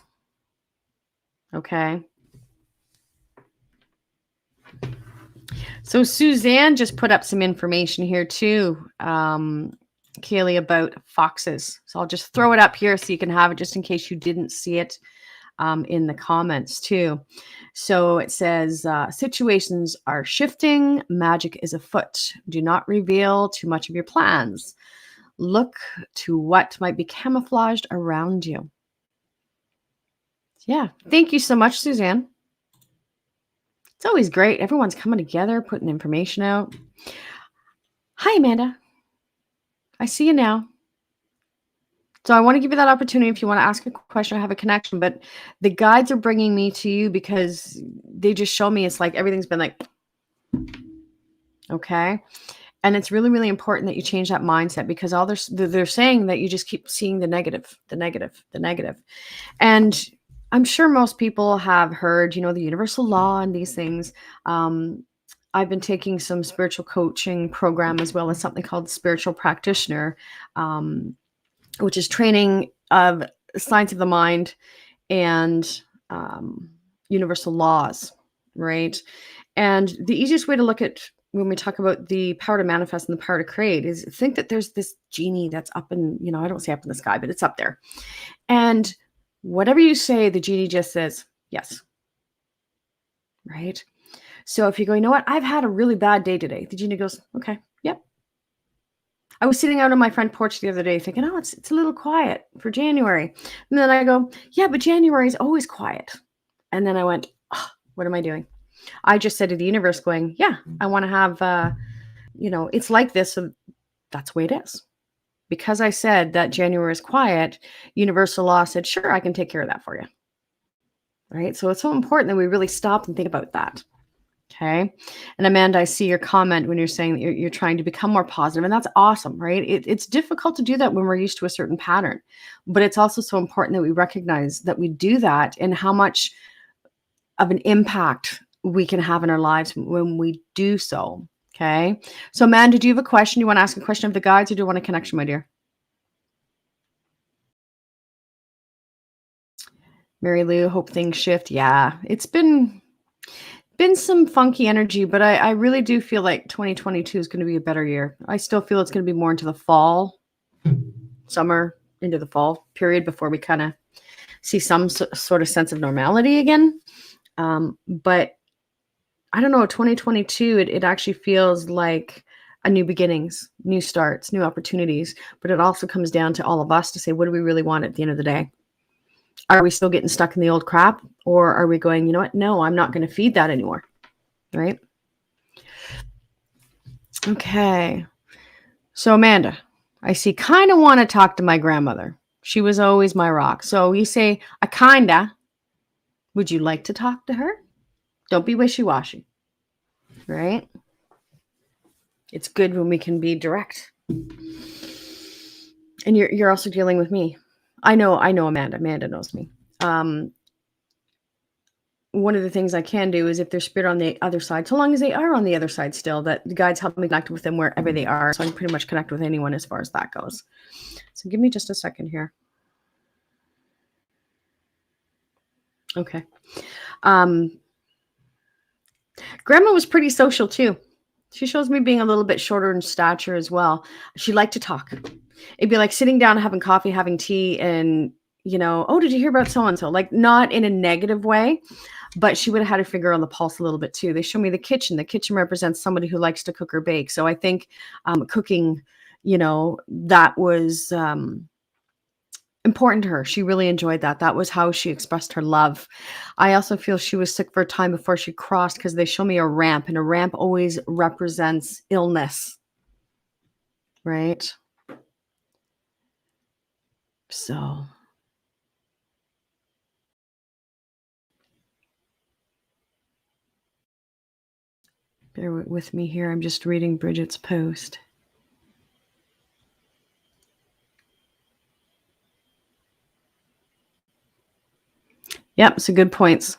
Okay. So Suzanne just put up some information here too, Kaylee, about foxes. So I'll just throw it up here so you can have it just in case you didn't see it in the comments too. So it says, situations are shifting. Magic is afoot. Do not reveal too much of your plans. Look to what might be camouflaged around you. Yeah. Thank you so much, Suzanne. It's always great. Everyone's coming together, putting information out. Hi, Amanda. I see you now. So I want to give you that opportunity if you want to ask a question or have a connection, but the guides are bringing me to you because they just show me it's like everything's been like, okay. And it's really, really important that you change that mindset because all they're saying that you just keep seeing the negative, the negative, the negative. And I'm sure most people have heard, the universal law and these things. I've been taking some spiritual coaching program as well as something called spiritual practitioner, which is training of science of the mind and universal laws, right? And the easiest way to look at when we talk about the power to manifest and the power to create is think that there's this genie that's up in, I don't say up in the sky, but it's up there. And whatever you say, the genie just says, yes. Right? So if you go, you know what? I've had a really bad day today. The genie goes, okay, yep. I was sitting out on my front porch the other day thinking, oh, it's a little quiet for January. And then I go, yeah, but January is always quiet. And then I went, oh, what am I doing? I just said to the universe going, yeah, I want to have, it's like this. So that's the way it is. Because I said that January is quiet, universal law said, sure, I can take care of that for you. Right? So it's so important that we really stop and think about that. Okay. And Amanda, I see your comment when you're saying that you're trying to become more positive, and that's awesome, right? It's difficult to do that when we're used to a certain pattern, but it's also so important that we recognize that we do that and how much of an impact we can have in our lives when we do so. Okay. So Amanda, do you have a question? You want to ask a question of the guides or do you want a connection, my dear? Mary Lou, hope things shift. Yeah, it's been some funky energy, but I really do feel like 2022 is going to be a better year. I still feel it's going to be more into the fall, summer, into the fall period before we kind of see some sort of sense of normality again. But I don't know, 2022, it actually feels like a new beginnings, new starts, new opportunities. But it also comes down to all of us to say, what do we really want at the end of the day? Are we still getting stuck in the old crap? Or are we going, you know what? No, I'm not going to feed that anymore. Right? Okay. So Amanda, I see kind of want to talk to my grandmother. She was always my rock. So you say, a kinda. Would you like to talk to her? Don't be wishy-washy. Right? It's good when we can be direct. And you're also dealing with me. I know Amanda. Amanda knows me. One of the things I can do is if there's spirit on the other side, so long as they are on the other side still, that the guides help me connect with them wherever they are. So I can pretty much connect with anyone as far as that goes. So give me just a second here. Okay. Grandma was pretty social too. She shows me being a little bit shorter in stature as well. She liked to talk. It'd be like sitting down, having coffee, having tea, and, oh, did you hear about so-and-so? Like not in a negative way, but she would have had her finger on the pulse a little bit too. They show me the kitchen. The kitchen represents somebody who likes to cook or bake. So I think cooking, that was important to her. She really enjoyed that. That was how she expressed her love. I also feel she was sick for a time before she crossed because they show me a ramp, and a ramp always represents illness. Right? So bear with me here. I'm just reading Bridget's post. Yep, so good points.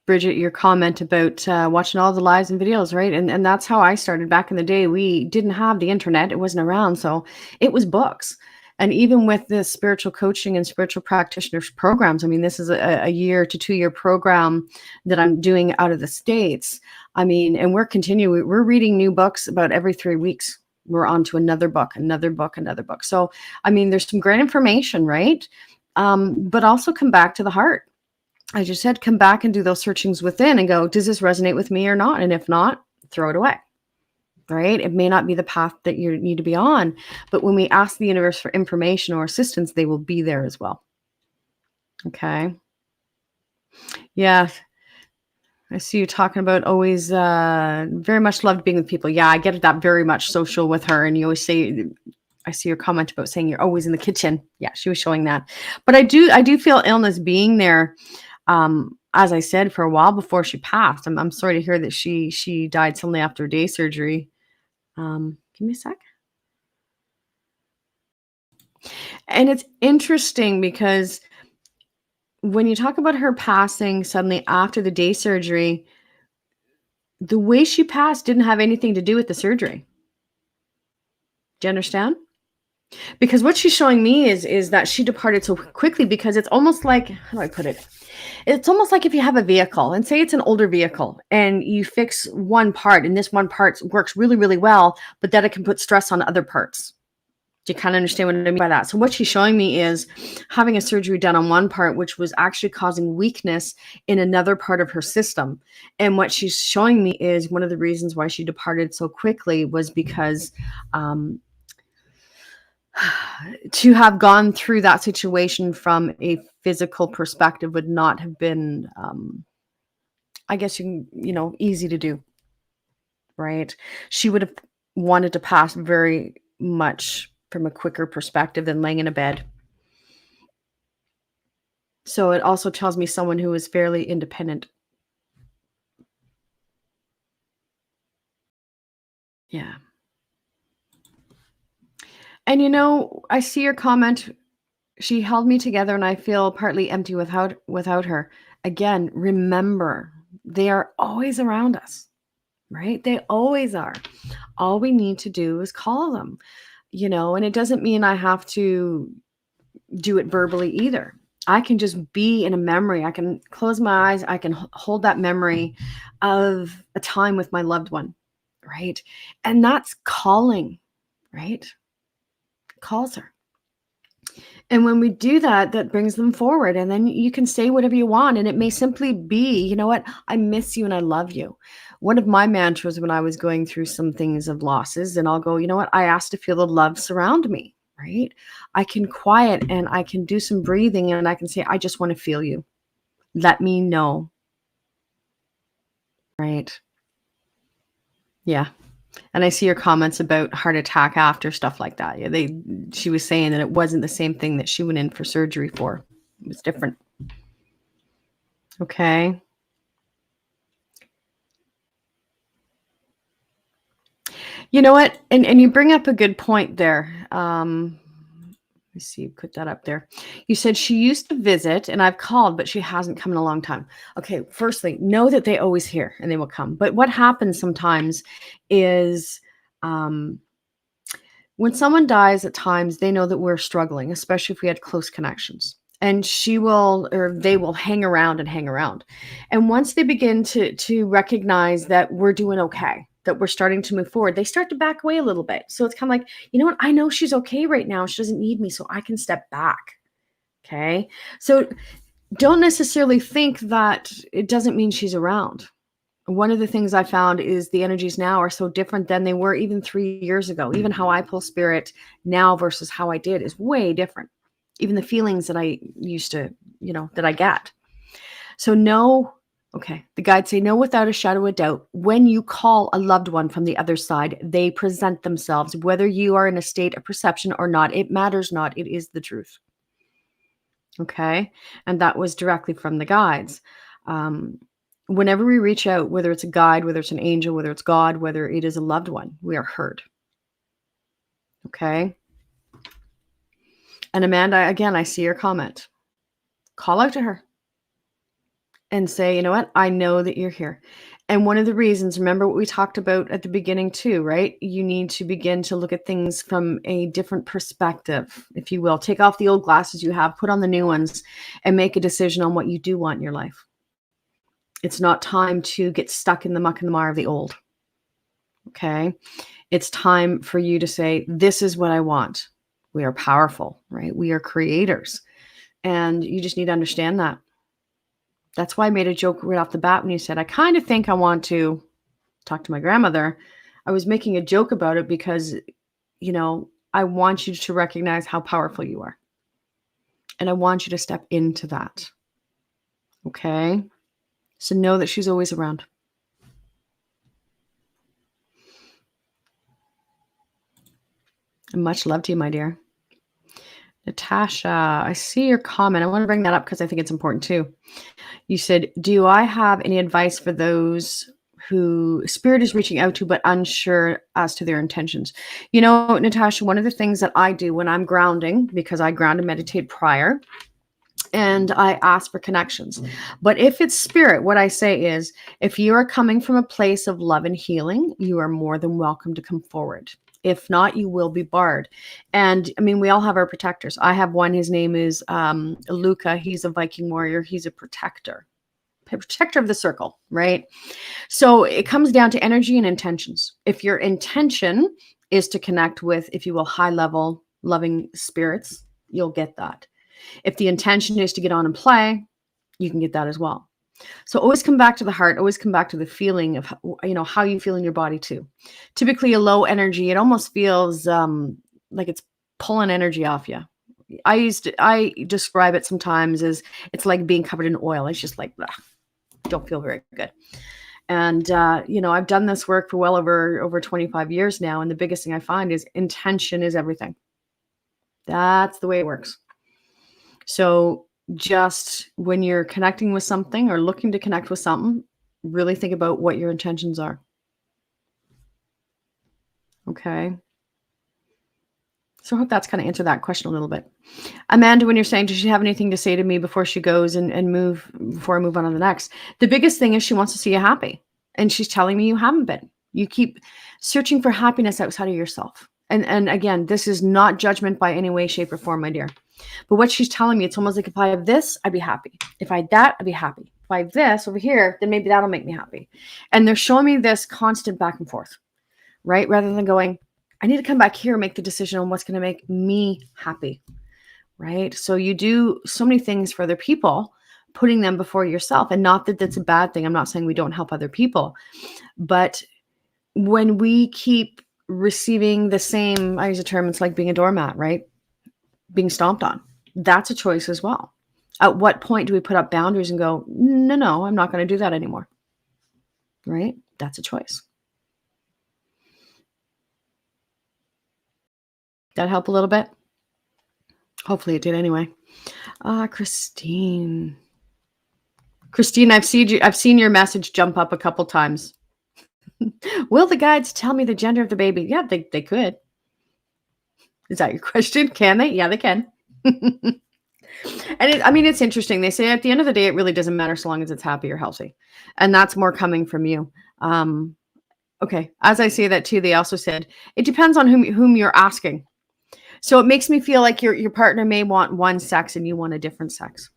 Bridget, your comment about watching all the lives and videos, right? And that's how I started back in the day. We didn't have the internet. It wasn't around. So it was books. And even with the spiritual coaching and spiritual practitioners programs, I mean, this is a year to 2 year program that I'm doing out of the States. I mean, and we're reading new books about every 3 weeks. We're on to another book, another book, another book. So, I mean, there's some great information, right? But also come back to the heart. I just said, come back and do those searchings within and go, does this resonate with me or not? And if not, throw it away. Right? It may not be the path that you need to be on, but when we ask the universe for information or assistance, they will be there as well. Okay. Yeah. I see you talking about always very much loved being with people. Yeah, I get that very much social with her. And you always say, I see your comment about saying you're always in the kitchen. Yeah, she was showing that. But I do feel illness being there. As I said, for a while before she passed. I'm sorry to hear that she died suddenly after day surgery. Give me a sec. And it's interesting because when you talk about her passing suddenly after the day surgery, the way she passed didn't have anything to do with the surgery. Do you understand? Because what she's showing me is that she departed so quickly, because it's almost like, how do I put it? It's almost like if you have a vehicle and say it's an older vehicle and you fix one part and this one part works really, really well, but then it can put stress on other parts. Do you kind of understand what I mean by that? So what she's showing me is having a surgery done on one part, which was actually causing weakness in another part of her system. And what she's showing me is one of the reasons why she departed so quickly was because to have gone through that situation from a physical perspective would not have been, I guess, easy to do, right? She would have wanted to pass very much from a quicker perspective than laying in a bed. So it also tells me someone who is fairly independent. Yeah. And I see your comment. She held me together and I feel partly empty without her. Again, remember, they are always around us, right? They always are. All we need to do is call them, and it doesn't mean I have to do it verbally either. I can just be in a memory. I can close my eyes. I can hold that memory of a time with my loved one, right? And that's calling, right? Calls her. And when we do that, that brings them forward. And then you can say whatever you want. And it may simply be, you know what? I miss you and I love you. One of my mantras when I was going through some things of losses, and I'll go, you know what? I asked to feel the love surround me, right? I can quiet and I can do some breathing and I can say, I just want to feel you. Let me know. Right. Yeah. And I see your comments about heart attack after, stuff like that. Yeah, she was saying that it wasn't the same thing that she went in for surgery for. It was different. Okay. You know what? And you bring up a good point there. Let me see, put that up there. You said she used to visit and I've called, but she hasn't come in a long time. Okay, firstly, know that they always hear and they will come. But what happens sometimes is when someone dies at times, they know that we're struggling, especially if we had close connections. And they will hang around and hang around. And once they begin to recognize that we're doing okay, that we're starting to move forward, they start to back away a little bit. So it's kind of like, you know what? I know she's okay right now. She doesn't need me, so I can step back. Okay. So don't necessarily think that it doesn't mean she's around. One of the things I found is the energies now are so different than they were even 3 years ago. Even how I pull spirit now versus how I did is way different. Even the feelings that I used to, that I get. So know, okay, the guides say, know without a shadow of doubt, when you call a loved one from the other side, they present themselves, whether you are in a state of perception or not. It matters not. It is the truth. Okay. And that was directly from the guides. Whenever we reach out, whether it's a guide, whether it's an angel, whether it's God, whether it is a loved one, we are heard. Okay. And Amanda, again, I see your comment. Call out to her and say, you know what? I know that you're here. And one of the reasons, remember what we talked about at the beginning too, right? You need to begin to look at things from a different perspective, if you will. Take off the old glasses you have, put on the new ones, and make a decision on what you do want in your life. It's not time to get stuck in the muck and the mire of the old. Okay? It's time for you to say, this is what I want. We are powerful, right? We are creators. And you just need to understand that. That's why I made a joke right off the bat when you said, I kind of think I want to talk to my grandmother. I was making a joke about it because, I want you to recognize how powerful you are. And I want you to step into that. Okay? So know that she's always around. And much love to you, my dear. Natasha, I see your comment. I want to bring that up because I think it's important too. You said, do I have any advice for those who spirit is reaching out to but unsure as to their intentions? Natasha, one of the things that I do when I'm grounding, because I ground and meditate prior, and I ask for connections. But if it's spirit, what I say is, if you are coming from a place of love and healing, you are more than welcome to come forward. If not, you will be barred. And we all have our protectors. I have one. His name is Luca. He's a Viking warrior. He's a protector of the circle, right? So it comes down to energy and intentions. If your intention is to connect with, if you will, high level loving spirits, you'll get that. If the intention is to get on and play, you can get that as well. So always come back to the heart, always come back to the feeling of, how you feel in your body too. Typically a low energy, it almost feels like it's pulling energy off you. I describe it sometimes as it's like being covered in oil. It's just like, don't feel very good. And, I've done this work for well over 25 years now. And the biggest thing I find is intention is everything. That's the way it works. So just when you're connecting with something or looking to connect with something, really think about what your intentions are. Okay. So I hope that's kind of answered that question a little bit. Amanda, when you're saying, does she have anything to say to me before she goes and before I move on to the next? The biggest thing is she wants to see you happy. And she's telling me you haven't been. You keep searching for happiness outside of yourself. And again, this is not judgment by any way, shape, or form, my dear. But what she's telling me, it's almost like if I have this, I'd be happy. If I had that, I'd be happy. If I have this over here, then maybe that'll make me happy. And they're showing me this constant back and forth, right? Rather than going, I need to come back here and make the decision on what's going to make me happy, right? So you do so many things for other people, putting them before yourself. And not that that's a bad thing. I'm not saying we don't help other people. But when we keep receiving the same, I use a term, it's like being a doormat, right? Being stomped on. That's a choice as well. At what point do we put up boundaries and go, no, I'm not going to do that anymore, right? That's a choice. That help a little bit? Hopefully it did anyway. Christine, I've seen your message jump up a couple times. Will the guides tell me the gender of the baby? Yeah, they could. Is that your question? Can they? Yeah, they can. And it's interesting. They say at the end of the day, it really doesn't matter so long as it's happy or healthy. And that's more coming from you. Okay. As I say that too, they also said, it depends on whom you're asking. So it makes me feel like your partner may want one sex and you want a different sex.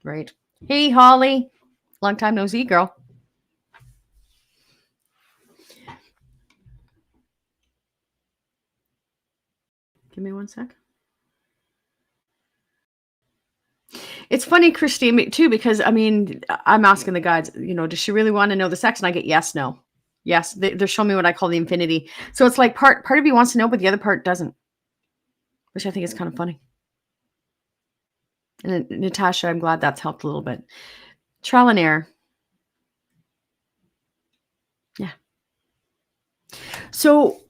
Right? Hey, Holly. Long time no see, girl. Give me one sec. It's funny, Christine, too, because I'm asking the guides, does she really want to know the sex? And I get yes, no. Yes, they're showing me what I call the infinity. So it's like part of you wants to know, but the other part doesn't, which I think is kind of funny. And Natasha, I'm glad that's helped a little bit. Trial and error. Yeah. So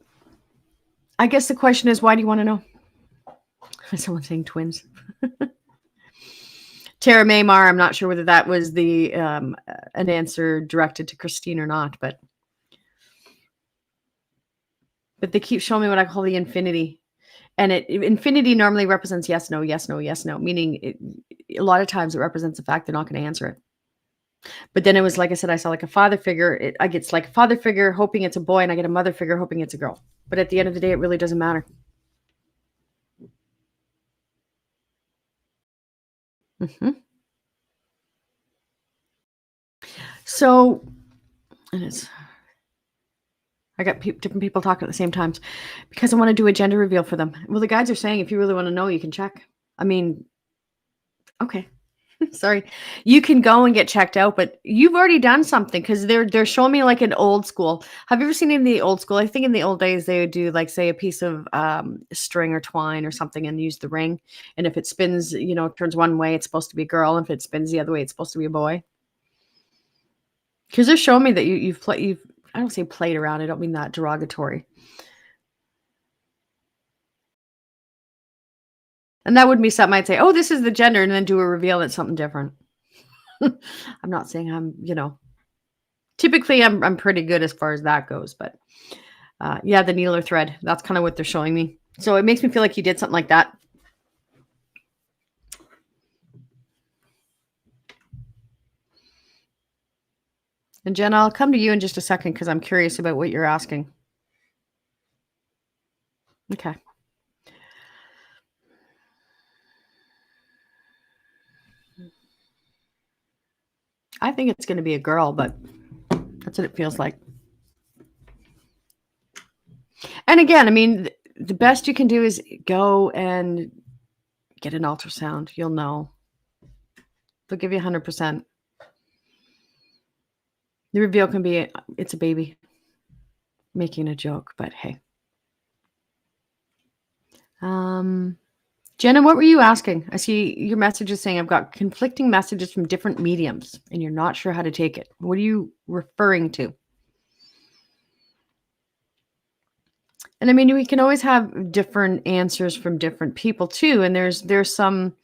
I guess the question is, why do you want to know? Someone saying twins. Tara Maymar, I'm not sure whether that was the an answer directed to Christine or not, but they keep showing me what I call the infinity. And infinity normally represents yes, no, yes, no, yes, no, meaning a lot of times it represents the fact they're not going to answer it. But then it was like I said, I saw like a father figure. I get like a father figure hoping it's a boy, and I get a mother figure hoping it's a girl. But at the end of the day, it really doesn't matter. Hmm. So, and it's I got different people talking at the same times because I want to do a gender reveal for them. Well, the guides are saying if you really want to know, you can check. I mean, okay. Sorry. You can go and get checked out, but you've already done something because they're showing me like an old school. Have you ever seen in the old school? I think in the old days they would do like say a piece of string or twine or something and use the ring. And if it spins, turns one way, it's supposed to be a girl. And if it spins the other way, it's supposed to be a boy. Because they're showing me that you've I don't say played around. I don't mean that derogatory. And that would be something I'd say, oh, this is the gender, and then do a reveal that's something different. I'm not saying typically I'm pretty good as far as that goes, but yeah, the needle or thread, that's kind of what they're showing me. So it makes me feel like you did something like that. And Jenna, I'll come to you in just a second because I'm curious about what you're asking. Okay. I think it's going to be a girl, but that's what it feels like. And again, I mean, the best you can do is go and get an ultrasound. You'll know. They'll give you 100%. The reveal can be, it's a baby. Making a joke, but hey. Jenna, what were you asking? I see your message is saying I've got conflicting messages from different mediums and you're not sure how to take it. What are you referring to? And I mean, we can always have different answers from different people too. And there's some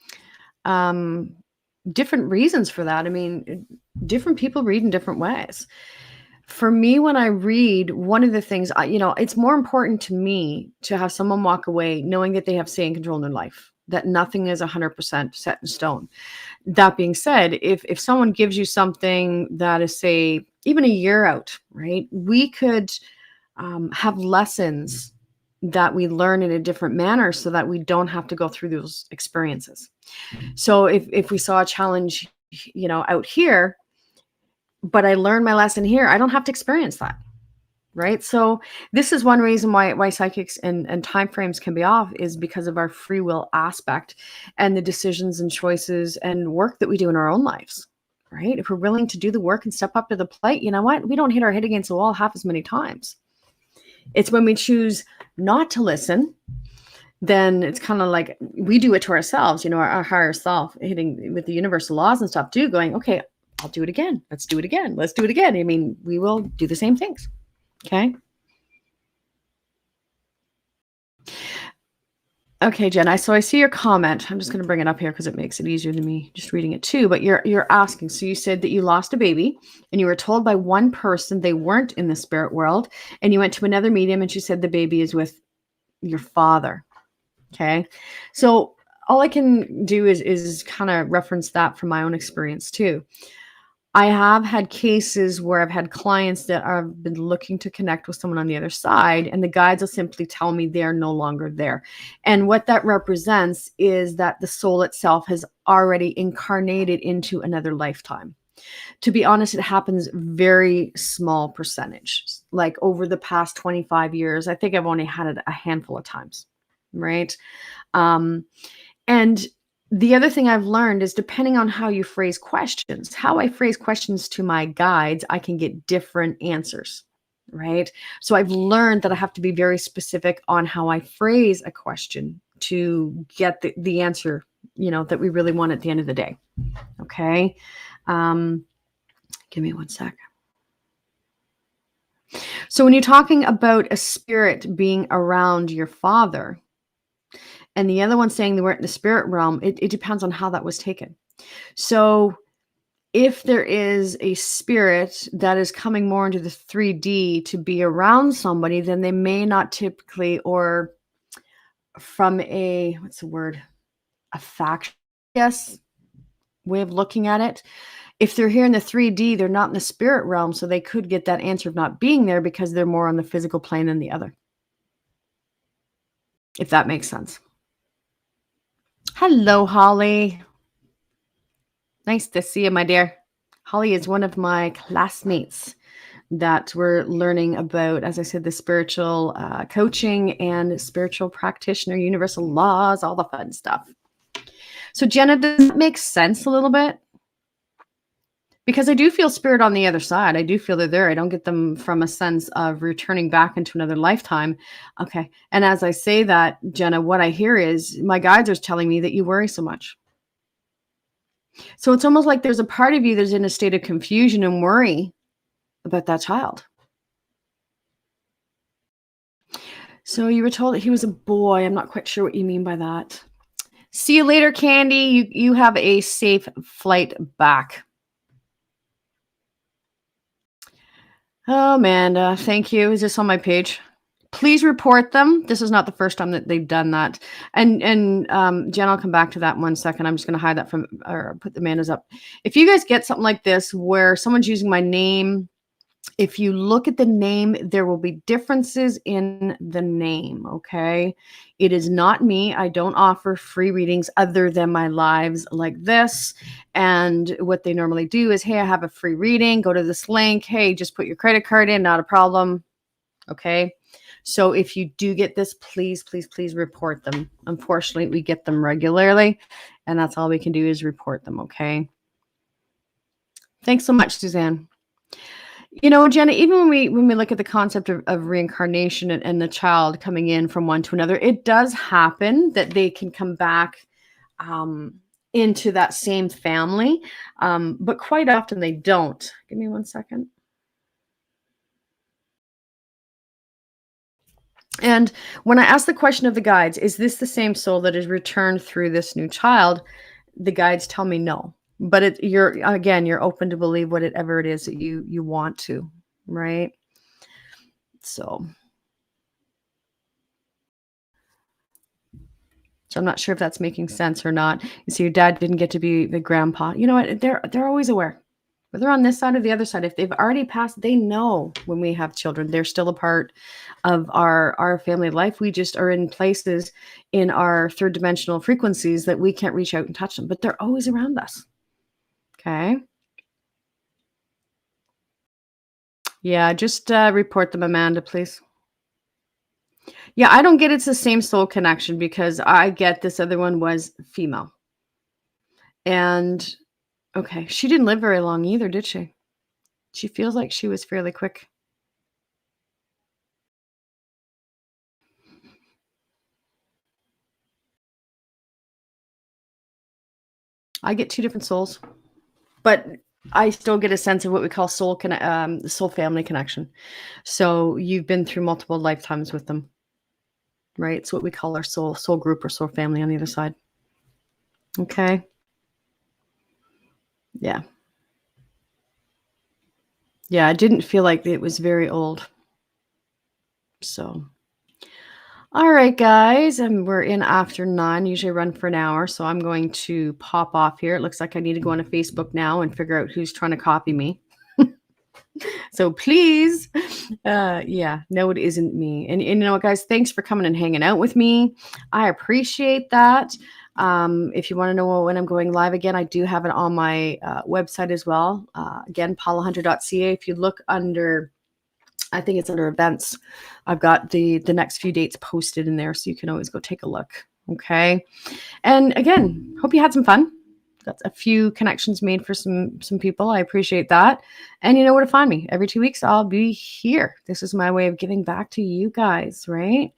different reasons for that. I mean, different people read in different ways. For me, when I read, one of the things, it's more important to me to have someone walk away knowing that they have say and control in their life, that nothing is 100% set in stone. That being said, if someone gives you something that is, say, even a year out, right, we could have lessons that we learn in a different manner so that we don't have to go through those experiences. So if we saw a challenge, out here, but I learned my lesson here, I don't have to experience that. Right. So this is one reason why psychics and timeframes can be off is because of our free will aspect and the decisions and choices and work that we do in our own lives. Right. If we're willing to do the work and step up to the plate, you know what? We don't hit our head against the wall half as many times. It's when we choose not to listen, then it's kind of like we do it to ourselves, our higher self hitting with the universal laws and stuff too, going, okay, I'll do it again. Let's do it again. Let's do it again. I mean, we will do the same things. Okay. Okay, Jen. I see your comment. I'm just going to bring it up here because it makes it easier than me just reading it too. But you're asking. So you said that you lost a baby, and you were told by one person they weren't in the spirit world, and you went to another medium, and she said the baby is with your father. Okay, so all I can do is kind of reference that from my own experience too. I have had cases where I've had clients that have been looking to connect with someone on the other side, and the guides will simply tell me they're no longer there. And what that represents is that the soul itself has already incarnated into another lifetime. To be honest, it happens very small percentage. Like over the past 25 years, I think I've only had it a handful of times, right? And the other thing I've learned is depending on how you phrase questions, how I phrase questions to my guides, I can get different answers, right? So I've learned that I have to be very specific on how I phrase a question to get the answer, that we really want at the end of the day. Okay. Give me one sec. So when you're talking about a spirit being around your father, and the other one saying they weren't in the spirit realm, it depends on how that was taken. So if there is a spirit that is coming more into the 3D to be around somebody, then they may not typically, or from a, what's the word? A fact, yes, way of looking at it, If they're here in the 3D, they're not in the spirit realm, so they could get that answer of not being there because they're more on the physical plane than the other. If that makes sense. Hello, Holly. Nice to see you, my dear. Holly is one of my classmates that we're learning about, as I said, the spiritual coaching and spiritual practitioner, universal laws, all the fun stuff. So, Jenna, does that make sense a little bit? Because I do feel spirit on the other side. I do feel they're there. I don't get them from a sense of returning back into another lifetime. Okay. And as I say that, Jenna, what I hear is my guides are telling me that you worry so much. So it's almost like there's a part of you that's in a state of confusion and worry about that child. So you were told that he was a boy. I'm not quite sure what you mean by that. See you later, Candy. You have a safe flight back. Oh, Amanda, thank you. Is this on my page? Please report them. This is not the first time that they've done that. And Jen, I'll come back to that in 1 second. I'm just going to hide that from, or put the Amandas up. If you guys get something like this where someone's using my name, if you look at the name, there will be differences in the name, okay? It is not me. I don't offer free readings other than my lives like this. And what they normally do is, hey, I have a free reading. Go to this link. Hey, just put your credit card in. Not a problem. Okay? So if you do get this, please, please, please report them. Unfortunately, we get them regularly, and that's all we can do is report them, okay? Thanks so much, Suzanne. You know, Jenna, even when we look at the concept of reincarnation and the child coming in from one to another, it does happen that they can come back into that same family, but quite often they don't. Give me 1 second. And when I ask the question of the guides, is this the same soul that is returned through this new child? The guides tell me no. But you're open to believe whatever it is that you want to, right? So I'm not sure if that's making sense or not. You see, your dad didn't get to be the grandpa. You know what? They're always aware. Whether on this side or the other side, if they've already passed, they know when we have children. They're still a part of our family life. We just are in places in our third dimensional frequencies that we can't reach out and touch them, but they're always around us. Okay. Yeah, just report them, Amanda, please. Yeah, I don't get it's the same soul connection because I get this other one was female. And okay, she didn't live very long either, did she? She feels like she was fairly quick. I get two different souls, but I still get a sense of what we call soul family connection. So you've been through multiple lifetimes with them, right? It's what we call our soul group or soul family on the other side. Okay. Yeah. Yeah, I didn't feel like it was very old. So, all right, guys, and we're in after 9. Usually I run for an hour, so I'm going to pop off here. It looks like I need to go on Facebook now and figure out who's trying to copy me. So please, no, it isn't me. And you know what, guys, thanks for coming and hanging out with me. I appreciate that. If you want to know when I'm going live again, I do have it on my website as well. Again, paulahunter.ca. If you look under, I think it's under events, I've got the next few dates posted in there, so you can always go take a look. Okay. And again, hope you had some fun. Got a few connections made for some people. I appreciate that. And you know where to find me. Every 2 weeks, I'll be here. This is my way of giving back to you guys, right?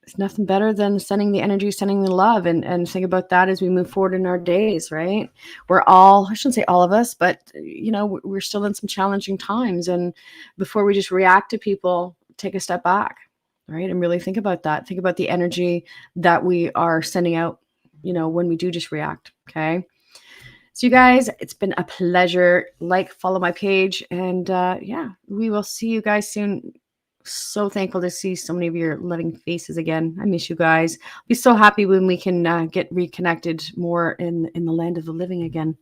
It's nothing better than sending the energy, sending the love, and think about that as we move forward in our days, right? We're all, I shouldn't say all of us, but you know, we're still in some challenging times. And before we just react to people, take a step back, right? And really think about that. Think about the energy that we are sending out, you know, when we do just react. Okay. So you guys, it's been a pleasure. Like, follow my page, and yeah, we will see you guys soon. So thankful to see so many of your loving faces again. I miss you guys. I'll be so happy when we can get reconnected more in the land of the living again.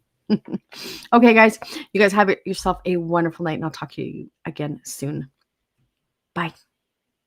Okay, guys, you guys have yourself a wonderful night, and I'll talk to you again soon. Bye.